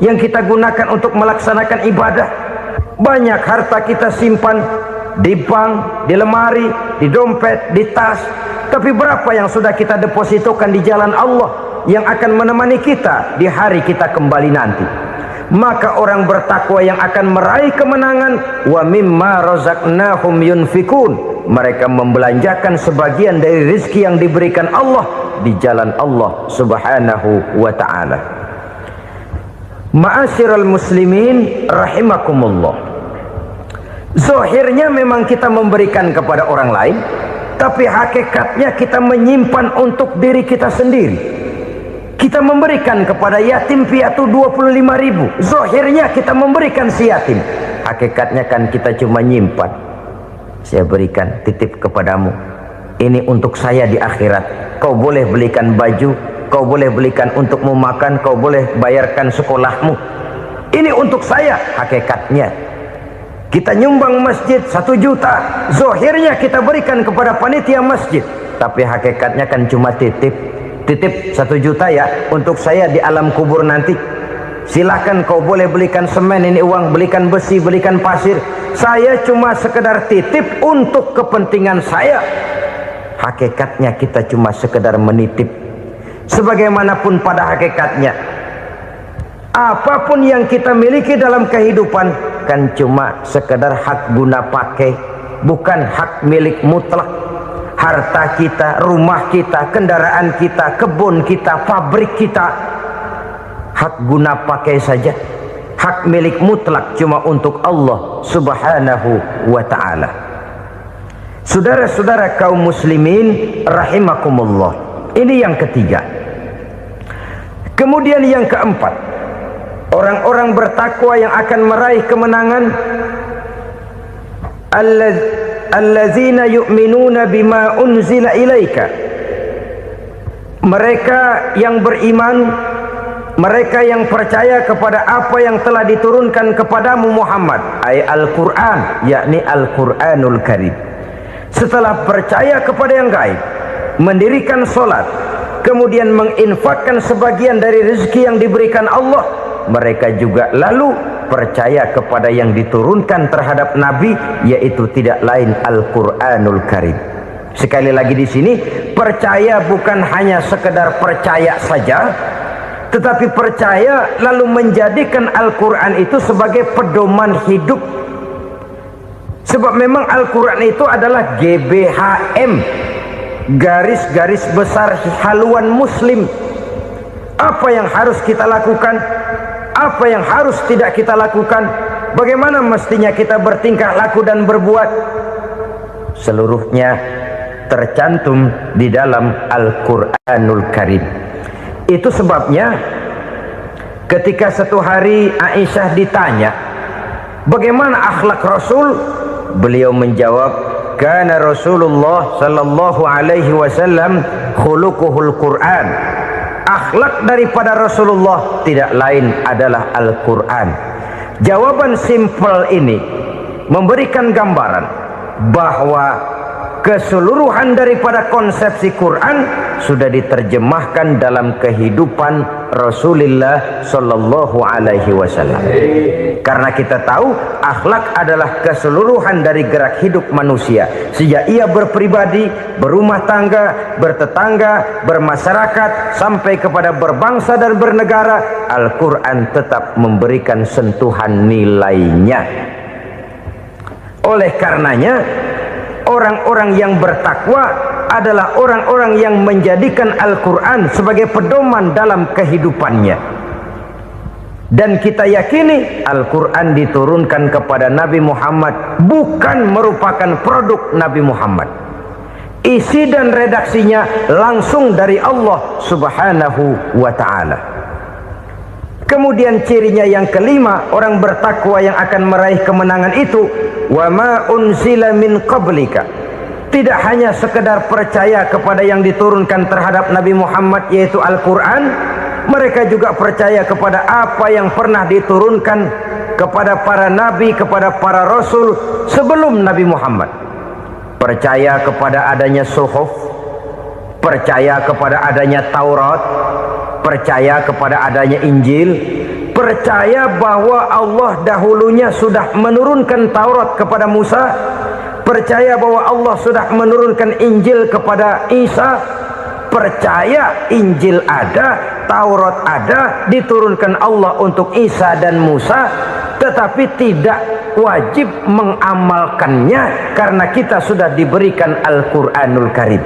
yang kita gunakan untuk melaksanakan ibadah? Banyak harta kita simpan di bank, di lemari, di dompet, di tas. Tapi berapa yang sudah kita depositokan di jalan Allah yang akan menemani kita di hari kita kembali nanti? Maka orang bertakwa yang akan meraih kemenangan, wa mimma razaqnahum yunfikun, mereka membelanjakan sebagian dari rezeki yang diberikan Allah di jalan Allah subhanahu wa ta'ala. Ma'asyiral muslimin rahimakumullah, zahirnya memang kita memberikan kepada orang lain, tapi hakikatnya kita menyimpan untuk diri kita sendiri. Kita memberikan kepada yatim piatu 25.000. Zahirnya kita memberikan si yatim, hakikatnya kan kita cuma nyimpan. Saya berikan, titip kepadamu, ini untuk saya di akhirat. Kau boleh belikan baju, kau boleh belikan untukmu makan, kau boleh bayarkan sekolahmu. Ini untuk saya. Hakikatnya kita nyumbang masjid 1 juta, zahirnya kita berikan kepada panitia masjid, tapi hakikatnya kan cuma titip 1 juta ya untuk saya di alam kubur nanti. Silahkan kau boleh belikan semen, ini uang, belikan besi, belikan pasir. saya cuma sekedar titip untuk kepentingan saya. Hakikatnya kita cuma sekedar menitip. Sebagaimanapun pada hakikatnya, apapun yang kita miliki dalam kehidupan kan cuma sekedar hak guna pakai, bukan hak milik mutlak. Harta kita, rumah kita, kendaraan kita, kebun kita, pabrik kita, hak guna pakai saja. Hak milik mutlak cuma untuk Allah Subhanahu wa ta'ala. Saudara-saudara kaum muslimin rahimakumullah, ini yang ketiga. Kemudian yang keempat, orang-orang bertakwa yang akan meraih kemenangan, allazina yu'minuna bima unzila ilaika, mereka yang beriman, mereka yang percaya kepada apa yang telah diturunkan kepadamu Muhammad, ay Al-Quran, yakni Al-Quranul Karim. Setelah percaya kepada yang gaib, mendirikan solat, kemudian menginfakkan sebagian dari rezeki yang diberikan Allah, mereka juga lalu percaya kepada yang diturunkan terhadap Nabi, yaitu tidak lain Al-Quranul Karim. Sekali lagi di sini, percaya bukan hanya sekedar percaya saja, tetapi percaya lalu menjadikan Al-Quran itu sebagai pedoman hidup. Sebab memang Al-Quran itu adalah GBHM, garis-garis besar haluan muslim. Apa yang harus kita lakukan, apa yang harus tidak kita lakukan, bagaimana mestinya kita bertingkah laku dan berbuat, seluruhnya tercantum di dalam Al-Quranul Karim. Itu sebabnya ketika satu hari Aisyah ditanya bagaimana akhlak Rasul, beliau menjawab, kana Rasulullah sallallahu alaihi wasallam khuluquhul Quran. Akhlak daripada Rasulullah tidak lain adalah Al-Quran. Jawaban simpel ini memberikan gambaran bahwa keseluruhan daripada konsepsi Quran sudah diterjemahkan dalam kehidupan Rasulullah sallallahu alaihi wasallam. Karena kita tahu akhlak adalah keseluruhan dari gerak hidup manusia. Sejak ia berpribadi, berumah tangga, bertetangga, bermasyarakat, sampai kepada berbangsa dan bernegara, Al-Quran tetap memberikan sentuhan nilainya. Oleh karenanya, orang-orang yang bertakwa adalah orang-orang yang menjadikan Al-Quran sebagai pedoman dalam kehidupannya. Dan kita yakini Al-Quran diturunkan kepada Nabi Muhammad bukan merupakan produk Nabi Muhammad. Isi dan redaksinya langsung dari Allah Subhanahu wa ta'ala. Kemudian cirinya yang kelima, orang bertakwa yang akan meraih kemenangan itu, wa ma unzila min qablika. Tidak hanya sekedar percaya kepada yang diturunkan terhadap Nabi Muhammad, yaitu Al-Quran, mereka juga percaya kepada apa yang pernah diturunkan kepada para nabi, kepada para rasul sebelum Nabi Muhammad. Percaya kepada adanya suhuf, percaya kepada adanya Taurat, percaya kepada adanya Injil, percaya bahwa Allah dahulunya sudah menurunkan Taurat kepada Musa, percaya bahwa Allah sudah menurunkan Injil kepada Isa, percaya Injil ada, Taurat ada, diturunkan Allah untuk Isa dan Musa, tetapi tidak wajib mengamalkannya karena kita sudah diberikan Al-Quranul Karim.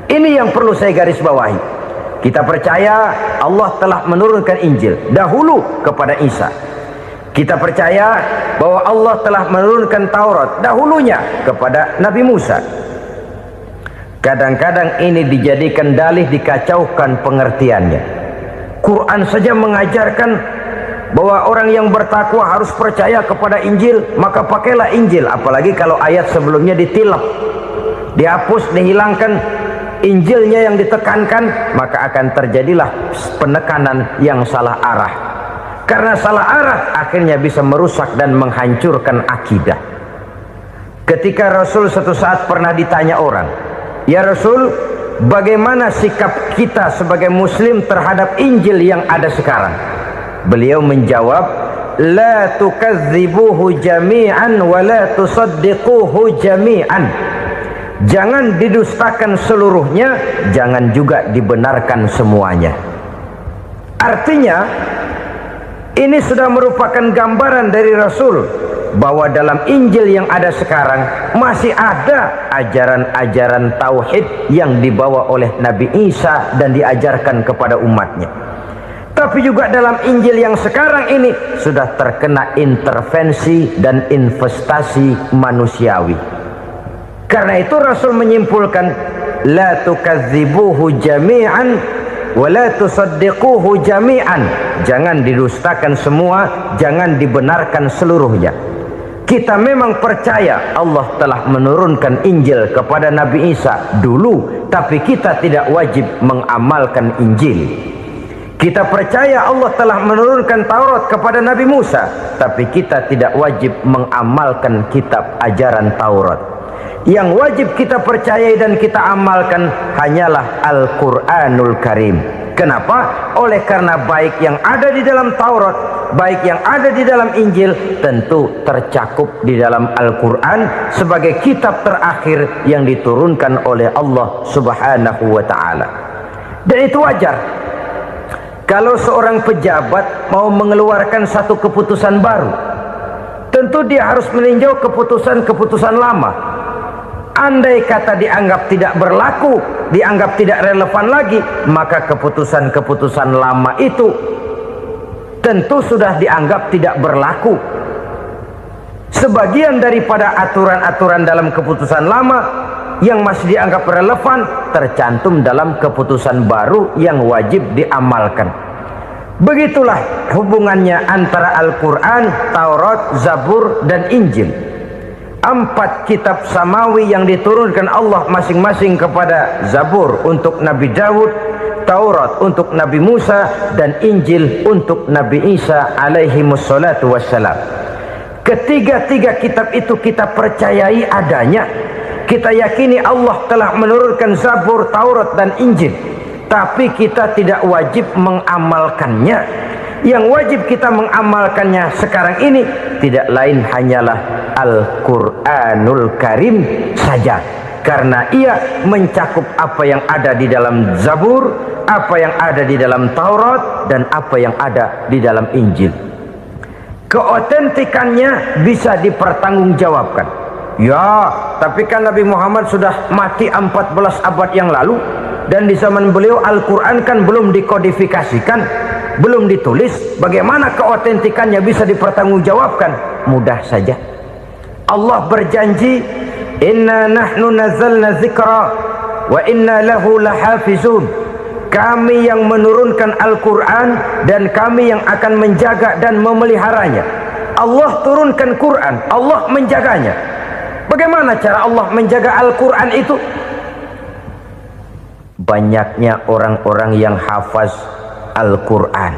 Ini yang perlu saya garis bawahi. Kita percaya Allah telah menurunkan Injil dahulu kepada Isa. Kita percaya bahwa Allah telah menurunkan Taurat dahulunya kepada Nabi Musa. Kadang-kadang ini dijadikan dalih, dikacaukan pengertiannya. Quran saja mengajarkan bahwa orang yang bertakwa harus percaya kepada Injil, maka pakailah Injil. Apalagi kalau ayat sebelumnya ditilap, dihapus, dihilangkan, Injilnya yang ditekankan, maka akan terjadilah penekanan yang salah arah. Karena salah arah akhirnya bisa merusak dan menghancurkan akidah. Ketika Rasul suatu saat pernah ditanya orang, ya Rasul, bagaimana sikap kita sebagai muslim terhadap Injil yang ada sekarang? Beliau menjawab, la tukadzibuhu jami'an wa la tusaddiquhu jami'an. Jangan didustakan seluruhnya, jangan juga dibenarkan semuanya. Artinya ini sudah merupakan gambaran dari Rasul bahwa dalam Injil yang ada sekarang masih ada ajaran-ajaran tauhid yang dibawa oleh Nabi Isa dan diajarkan kepada umatnya. Tapi juga dalam Injil yang sekarang ini sudah terkena intervensi dan investasi manusiawi. Karena itu Rasul menyimpulkan, la tukadzibuhu jami'an wa la tusaddiquhu jami'an. Jangan didustakan semua, jangan dibenarkan seluruhnya. Kita memang percaya Allah telah menurunkan Injil kepada Nabi Isa dulu, tapi kita tidak wajib mengamalkan Injil. Kita percaya Allah telah menurunkan Taurat kepada Nabi Musa, tapi kita tidak wajib mengamalkan kitab ajaran Taurat. Yang wajib kita percayai dan kita amalkan hanyalah Al-Quranul Karim. Kenapa? Oleh karena baik yang ada di dalam Taurat, baik yang ada di dalam Injil, tentu tercakup di dalam Al-Quran sebagai kitab terakhir yang diturunkan oleh Allah Subhanahu wa Ta'ala. Dan itu wajar. Kalau seorang pejabat mau mengeluarkan satu keputusan baru, tentu dia harus meninjau keputusan-keputusan lama. Andai kata dianggap tidak berlaku, dianggap tidak relevan lagi, maka keputusan-keputusan lama itu tentu sudah dianggap tidak berlaku. Sebagian daripada aturan-aturan dalam keputusan lama yang masih dianggap relevan tercantum dalam keputusan baru yang wajib diamalkan. Begitulah hubungannya antara Al-Quran, Taurat, Zabur, dan Injil. 4 kitab samawi yang diturunkan Allah masing-masing kepada Zabur untuk Nabi Daud, Taurat untuk Nabi Musa, dan Injil untuk Nabi Isa alaihi wassalatu wassalam. Ketiga-tiga kitab itu kita percayai adanya. Kita yakini Allah telah menurunkan Zabur, Taurat, dan Injil, tapi kita tidak wajib mengamalkannya. Yang wajib kita mengamalkannya sekarang ini tidak lain hanyalah Al-Quranul Karim saja, karena ia mencakup apa yang ada di dalam Zabur, apa yang ada di dalam Taurat, dan apa yang ada di dalam Injil. Keotentikannya bisa dipertanggungjawabkan. Ya, tapi kan Nabi Muhammad sudah mati 14 abad yang lalu, dan di zaman beliau Al-Quran kan belum dikodifikasikan, belum ditulis. Bagaimana keotentikannya bisa dipertanggungjawabkan? Mudah saja. Allah berjanji, inna nahnu nazzalna dzikra wa inna lahu lahafizun. Kami yang menurunkan Al-Quran dan kami yang akan menjaga dan memeliharanya. Allah turunkan Quran, Allah menjaganya. Bagaimana cara Allah menjaga Al-Quran itu? Banyaknya orang-orang yang hafaz Al-Quran.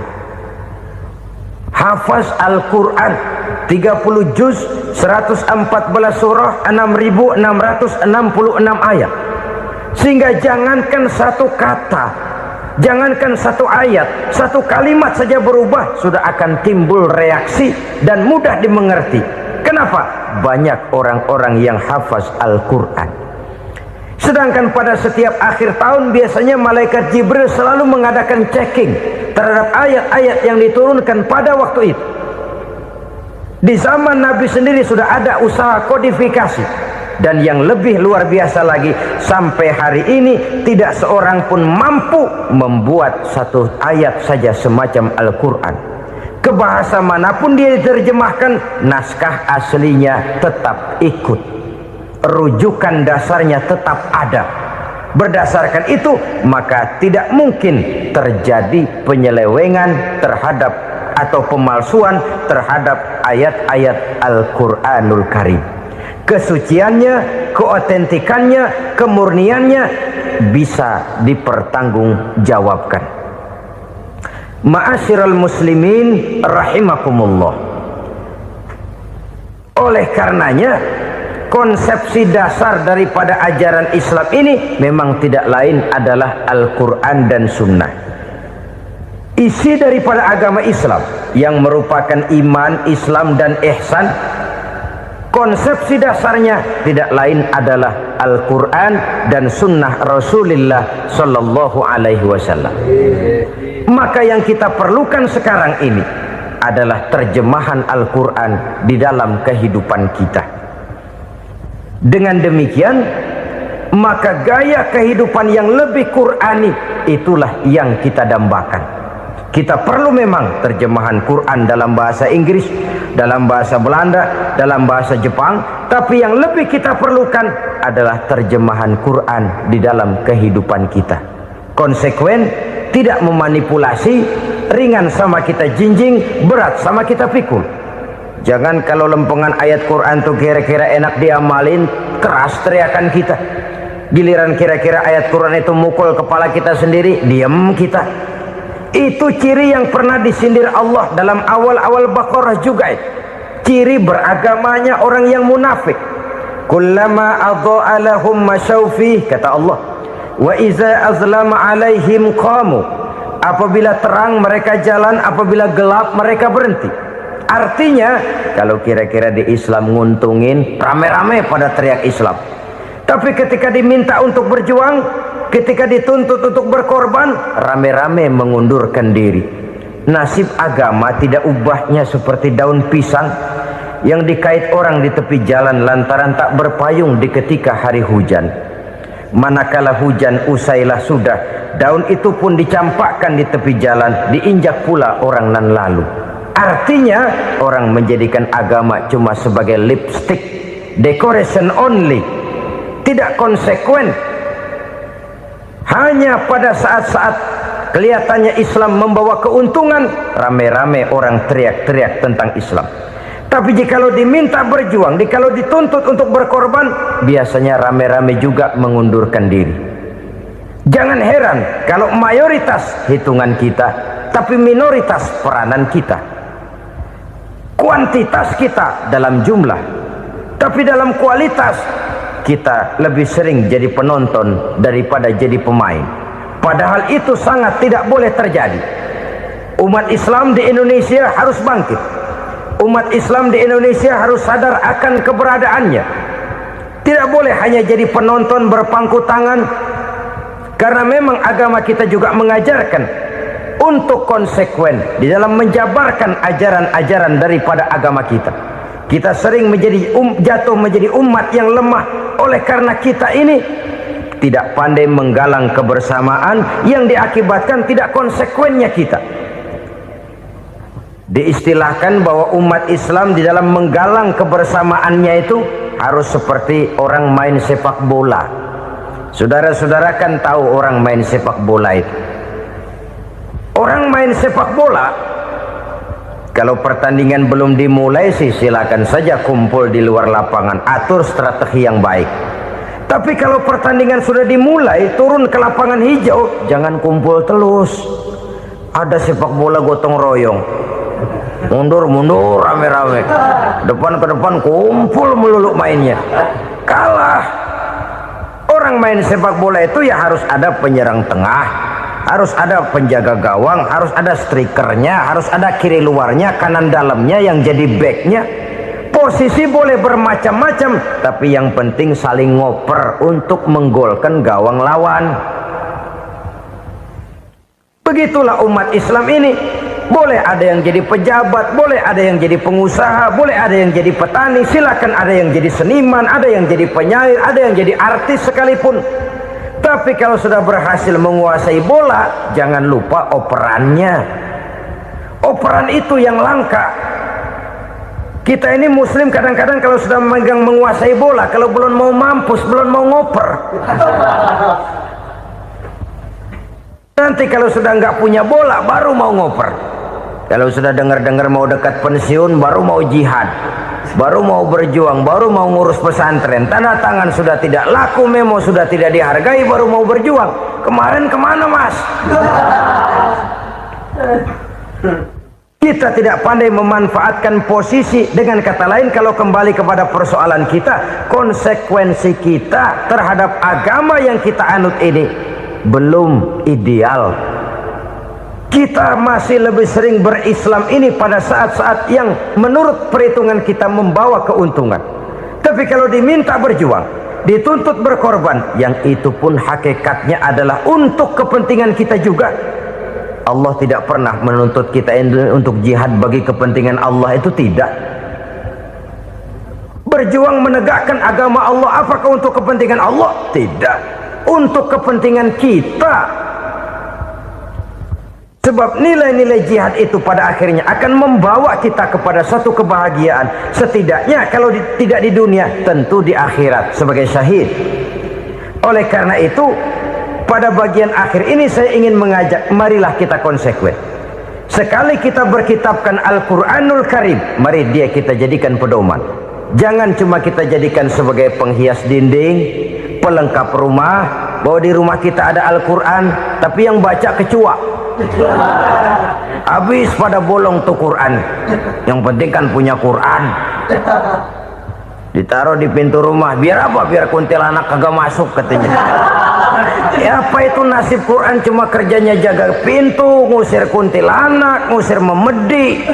Hafaz Al-Quran 30 juz, 114 surah, 6.666 ayat. Sehingga jangankan satu kata, jangankan satu ayat, satu kalimat saja berubah sudah akan timbul reaksi dan mudah dimengerti. Kenapa? Banyak orang-orang yang hafaz Al-Quran. Sedangkan pada setiap akhir tahun biasanya malaikat Jibril selalu mengadakan checking terhadap ayat-ayat yang diturunkan pada waktu itu. Di zaman Nabi sendiri sudah ada usaha kodifikasi. Dan yang lebih luar biasa lagi, sampai hari ini tidak seorang pun mampu membuat satu ayat saja semacam Al-Quran. Ke bahasa manapun dia diterjemahkan, naskah aslinya tetap ikut, rujukan dasarnya tetap ada. Berdasarkan itu maka tidak mungkin terjadi penyelewengan terhadap atau pemalsuan terhadap ayat-ayat Al-Quranul Karim. Kesuciannya, keotentikannya, kemurniannya bisa dipertanggungjawabkan. Ma'asyiral muslimin rahimakumullah. Oleh karenanya, konsepsi dasar daripada ajaran Islam ini memang tidak lain adalah Al-Quran dan Sunnah. Isi daripada agama Islam yang merupakan iman, Islam dan ihsan, konsepsi dasarnya tidak lain adalah Al-Quran dan sunnah Rasulullah Sallallahu Alaihi Wasallam. Maka yang kita perlukan sekarang ini adalah terjemahan Al-Quran di dalam kehidupan kita. Dengan demikian, maka gaya kehidupan yang lebih Qurani itulah yang kita dambakan. Kita perlu memang terjemahan Quran dalam bahasa Inggris, dalam bahasa Belanda, dalam bahasa Jepang, tapi yang lebih kita perlukan adalah terjemahan Quran di dalam kehidupan kita. Konsekuen, tidak memanipulasi, ringan sama kita jinjing, berat sama kita pikul. Jangan kalau lempengan ayat Quran tuh kira-kira enak diamalin, keras teriakan kita. Giliran kira-kira ayat Quran itu mukul kepala kita sendiri, diam kita. Itu ciri yang pernah disindir Allah dalam awal-awal Baqarah juga. Ciri beragamanya orang yang munafik. Kullama adha'a lahum masyawfih, kata Allah. Wa iza azlama alaihim qamu. Apabila terang mereka jalan, apabila gelap mereka berhenti. Artinya, kalau kira-kira di Islam nguntungin, rame-rame pada teriak Islam. Tapi ketika diminta untuk berjuang, ketika dituntut untuk berkorban, rame-rame mengundurkan diri. Nasib agama tidak ubahnya seperti daun pisang yang dikait orang di tepi jalan lantaran tak berpayung di ketika hari hujan. Manakala hujan usailah sudah, daun itu pun dicampakkan di tepi jalan, diinjak pula orang nan lalu. Artinya, orang menjadikan agama cuma sebagai lipstick, decoration only, tidak konsekuen. Hanya pada saat-saat kelihatannya Islam membawa keuntungan, rame-rame orang teriak-teriak tentang Islam. Tapi jikalau diminta berjuang, jikalau dituntut untuk berkorban, biasanya rame-rame juga mengundurkan diri. Jangan heran kalau mayoritas hitungan kita, tapi minoritas peranan kita. Kuantitas kita dalam jumlah, tapi dalam kualitas kita lebih sering jadi penonton daripada jadi pemain. Padahal itu sangat tidak boleh terjadi. Umat Islam di Indonesia harus bangkit. Umat Islam di Indonesia harus sadar akan keberadaannya. Tidak boleh hanya jadi penonton berpangku tangan, karena memang agama kita juga mengajarkan untuk konsekuen di dalam menjabarkan ajaran-ajaran daripada agama kita. Kita sering menjadi jatuh menjadi umat yang lemah oleh karena kita ini tidak pandai menggalang kebersamaan yang diakibatkan tidak konsekuennya kita. Diistilahkan bahwa umat Islam di dalam menggalang kebersamaannya itu harus seperti orang main sepak bola. Saudara-saudara kan tahu orang main sepak bola itu. Orang main sepak bola, kalau pertandingan belum dimulai sih silakan saja kumpul di luar lapangan, atur strategi yang baik. Tapi kalau pertandingan sudah dimulai, turun ke lapangan hijau, jangan kumpul terus. Ada sepak bola gotong royong, mundur-mundur rame-rame, depan ke depan kumpul melulu mainnya. Kalah. Orang main sepak bola itu ya harus ada penyerang tengah, harus ada penjaga gawang, harus ada strikernya, harus ada kiri luarnya, kanan dalamnya yang jadi backnya. Posisi boleh bermacam-macam, tapi yang penting saling ngoper untuk menggolkan gawang lawan. Begitulah umat Islam ini. Boleh ada yang jadi pejabat, boleh ada yang jadi pengusaha, boleh ada yang jadi petani, silakan ada yang jadi seniman, ada yang jadi penyair, ada yang jadi artis sekalipun. Tapi kalau sudah berhasil menguasai bola, jangan lupa operannya. Operan itu yang langka. Kita ini muslim kadang-kadang kalau sudah memegang menguasai bola, kalau belum mau mampus, belum mau ngoper. Nanti kalau sudah nggak punya bola, baru mau ngoper. Kalau sudah dengar-dengar mau dekat pensiun, baru mau jihad, baru mau berjuang, baru mau ngurus pesantren. Tanda tangan sudah tidak laku, memo sudah tidak dihargai, baru mau berjuang. Kemarin kemana mas? Kita tidak pandai memanfaatkan posisi. Dengan kata lain, kalau kembali kepada persoalan kita, konsekuensi kita terhadap agama yang kita anut ini belum ideal. Kita masih lebih sering berislam ini pada saat-saat yang menurut perhitungan kita membawa keuntungan. Tapi kalau diminta berjuang, dituntut berkorban, yang itu pun hakikatnya adalah untuk kepentingan kita juga. Allah tidak pernah menuntut kita untuk jihad bagi kepentingan Allah, itu tidak. Berjuang menegakkan agama Allah, apakah untuk kepentingan Allah? Tidak, untuk kepentingan kita. Sebab nilai-nilai jihad itu pada akhirnya akan membawa kita kepada satu kebahagiaan. Setidaknya kalau tidak di dunia, tentu di akhirat sebagai syahid. Oleh karena itu, pada bagian akhir ini saya ingin mengajak, marilah kita konsekuen. Sekali kita berkitabkan Al-Quranul Karim, mari dia kita jadikan pedoman. Jangan cuma kita jadikan sebagai penghias dinding, pelengkap rumah, bahwa di rumah kita ada Al-Quran, tapi yang baca kecoa. Habis pada bolong tuh Quran. Yang penting kan punya Quran, ditaruh di pintu rumah. Biar apa? Biar kuntilanak kagak masuk katanya. Ya apa itu nasib Quran? Cuma kerjanya jaga pintu, ngusir kuntilanak, ngusir memedi.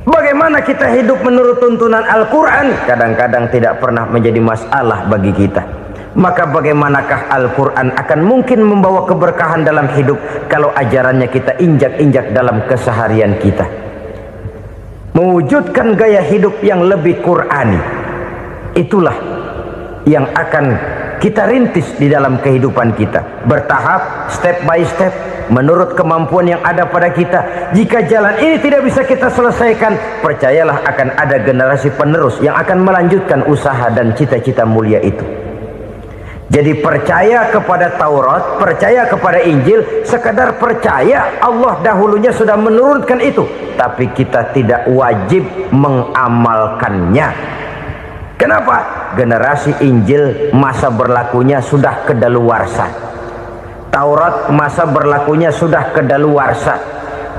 Bagaimana kita hidup menurut tuntunan Al-Quran? Kadang-kadang tidak pernah menjadi masalah bagi kita. Maka bagaimanakah Al-Quran akan mungkin membawa keberkahan dalam hidup kalau ajarannya kita injak-injak dalam keseharian kita? Mewujudkan gaya hidup yang lebih Qurani, itulah yang akan kita rintis di dalam kehidupan kita, bertahap, step by step, menurut kemampuan yang ada pada kita. Jika jalan ini tidak bisa kita selesaikan, percayalah akan ada generasi penerus yang akan melanjutkan usaha dan cita-cita mulia itu. Jadi percaya kepada Taurat, percaya kepada Injil, sekadar percaya Allah dahulunya sudah menurunkan itu, tapi kita tidak wajib mengamalkannya. Kenapa? Generasi Injil masa berlakunya sudah kedaluwarsa. Taurat masa berlakunya sudah kedaluwarsa.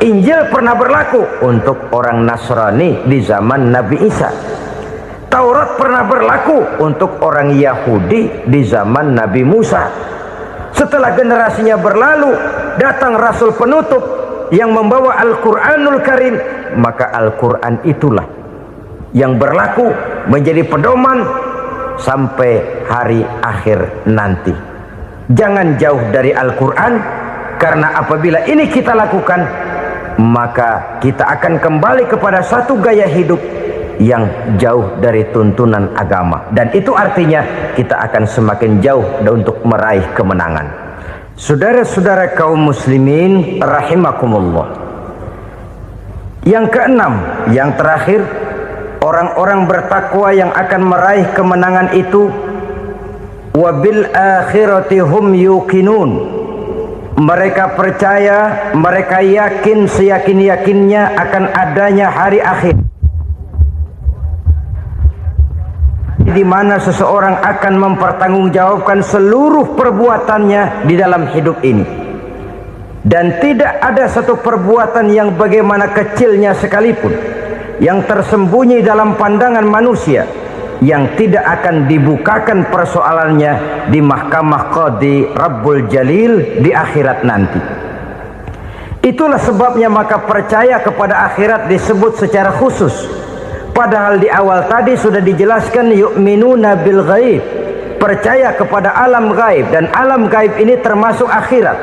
Injil pernah berlaku untuk orang Nasrani di zaman Nabi Isa. Taurat pernah berlaku untuk orang Yahudi di zaman Nabi Musa. Setelah generasinya berlalu, datang Rasul penutup yang membawa Al-Quranul Karim. Maka Al-Quran itulah yang berlaku menjadi pedoman sampai hari akhir nanti. Jangan jauh dari Al-Quran, karena apabila ini kita lakukan, maka kita akan kembali kepada satu gaya hidup yang jauh dari tuntunan agama, dan itu artinya kita akan semakin jauh untuk meraih kemenangan. Saudara-saudara kaum muslimin rahimakumullah, yang keenam, yang terakhir, orang-orang bertakwa yang akan meraih kemenangan itu wabil akhirati hum yuqinun. Mereka percaya, mereka yakin seyakin-yakinnya akan adanya hari akhir, di mana seseorang akan mempertanggungjawabkan seluruh perbuatannya di dalam hidup ini, dan tidak ada satu perbuatan yang bagaimana kecilnya sekalipun yang tersembunyi dalam pandangan manusia yang tidak akan dibukakan persoalannya di mahkamah Qadi Rabbul Jalil di akhirat nanti. Itulah sebabnya maka percaya kepada akhirat disebut secara khusus. Padahal di awal tadi sudah dijelaskan yu'minuna bil ghaib, percaya kepada alam gaib, dan alam gaib ini termasuk akhirat.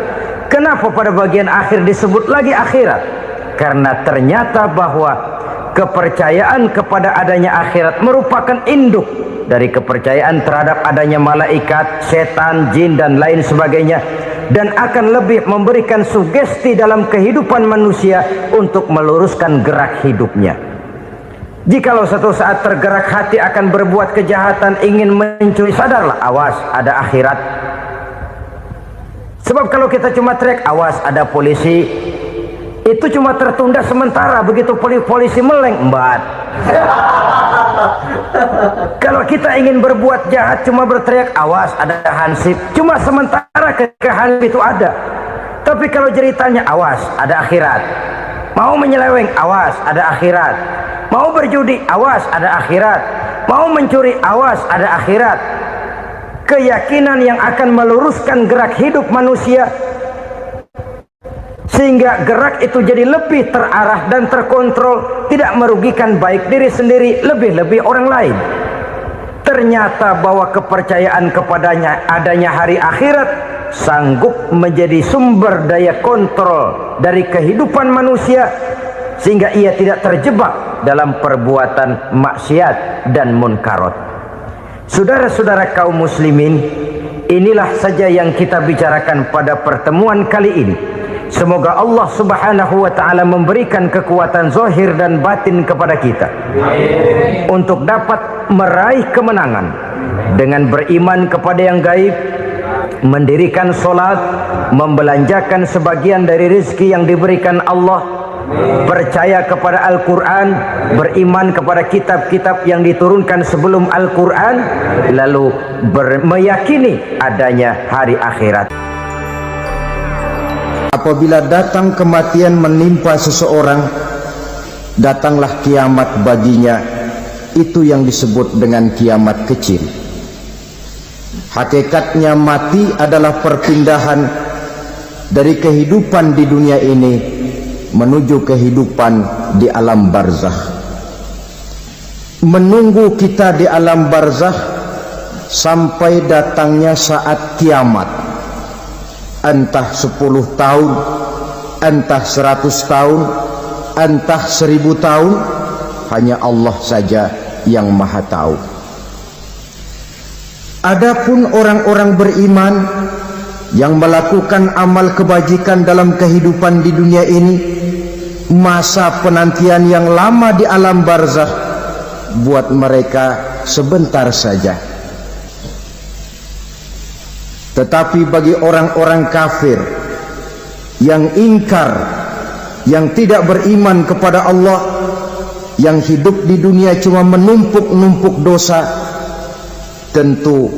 Kenapa pada bagian akhir disebut lagi akhirat? Karena ternyata bahwa kepercayaan kepada adanya akhirat merupakan induk dari kepercayaan terhadap adanya malaikat, setan, jin dan lain sebagainya, dan akan lebih memberikan sugesti dalam kehidupan manusia untuk meluruskan gerak hidupnya. Jikalau satu saat tergerak hati akan berbuat kejahatan, ingin mencuri, sadarlah, awas ada akhirat. Sebab kalau kita cuma teriak awas ada polisi, itu cuma tertunda sementara. Begitu polisi meleng, embat. Kalau kita ingin berbuat jahat cuma berteriak awas ada hansip, cuma sementara ketika hansip itu ada. Tapi kalau ceritanya awas ada akhirat, mau menyeleweng awas ada akhirat, mau berjudi awas ada akhirat, mau mencuri awas ada akhirat. Keyakinan yang akan meluruskan gerak hidup manusia sehingga gerak itu jadi lebih terarah dan terkontrol, tidak merugikan baik diri sendiri, lebih-lebih orang lain. Ternyata bahwa kepercayaan kepadanya adanya hari akhirat sanggup menjadi sumber daya kontrol dari kehidupan manusia, sehingga ia tidak terjebak dalam perbuatan maksiat dan munkarat. Saudara-saudara kaum muslimin, inilah saja yang kita bicarakan pada pertemuan kali ini. Semoga Allah subhanahu wa ta'ala memberikan kekuatan zahir dan batin kepada kita untuk dapat meraih kemenangan dengan beriman kepada yang gaib, mendirikan solat, membelanjakan sebagian dari rezeki yang diberikan Allah, percaya kepada Al-Quran, beriman kepada kitab-kitab yang diturunkan sebelum Al-Quran, lalu meyakini adanya hari akhirat. Apabila datang kematian menimpa seseorang, datanglah kiamat baginya. Itu yang disebut dengan kiamat kecil. Hakikatnya mati adalah perpindahan dari kehidupan di dunia ini menuju kehidupan di alam barzakh. Menunggu kita di alam barzakh sampai datangnya saat kiamat. Entah 10 tahun, entah 100 tahun, entah 1000 tahun, hanya Allah saja yang maha tahu. Adapun orang-orang beriman yang melakukan amal kebajikan dalam kehidupan di dunia ini, masa penantian yang lama di alam barzakh buat mereka sebentar saja. Tetapi bagi orang-orang kafir yang ingkar, yang tidak beriman kepada Allah, yang hidup di dunia cuma menumpuk-numpuk dosa, tentu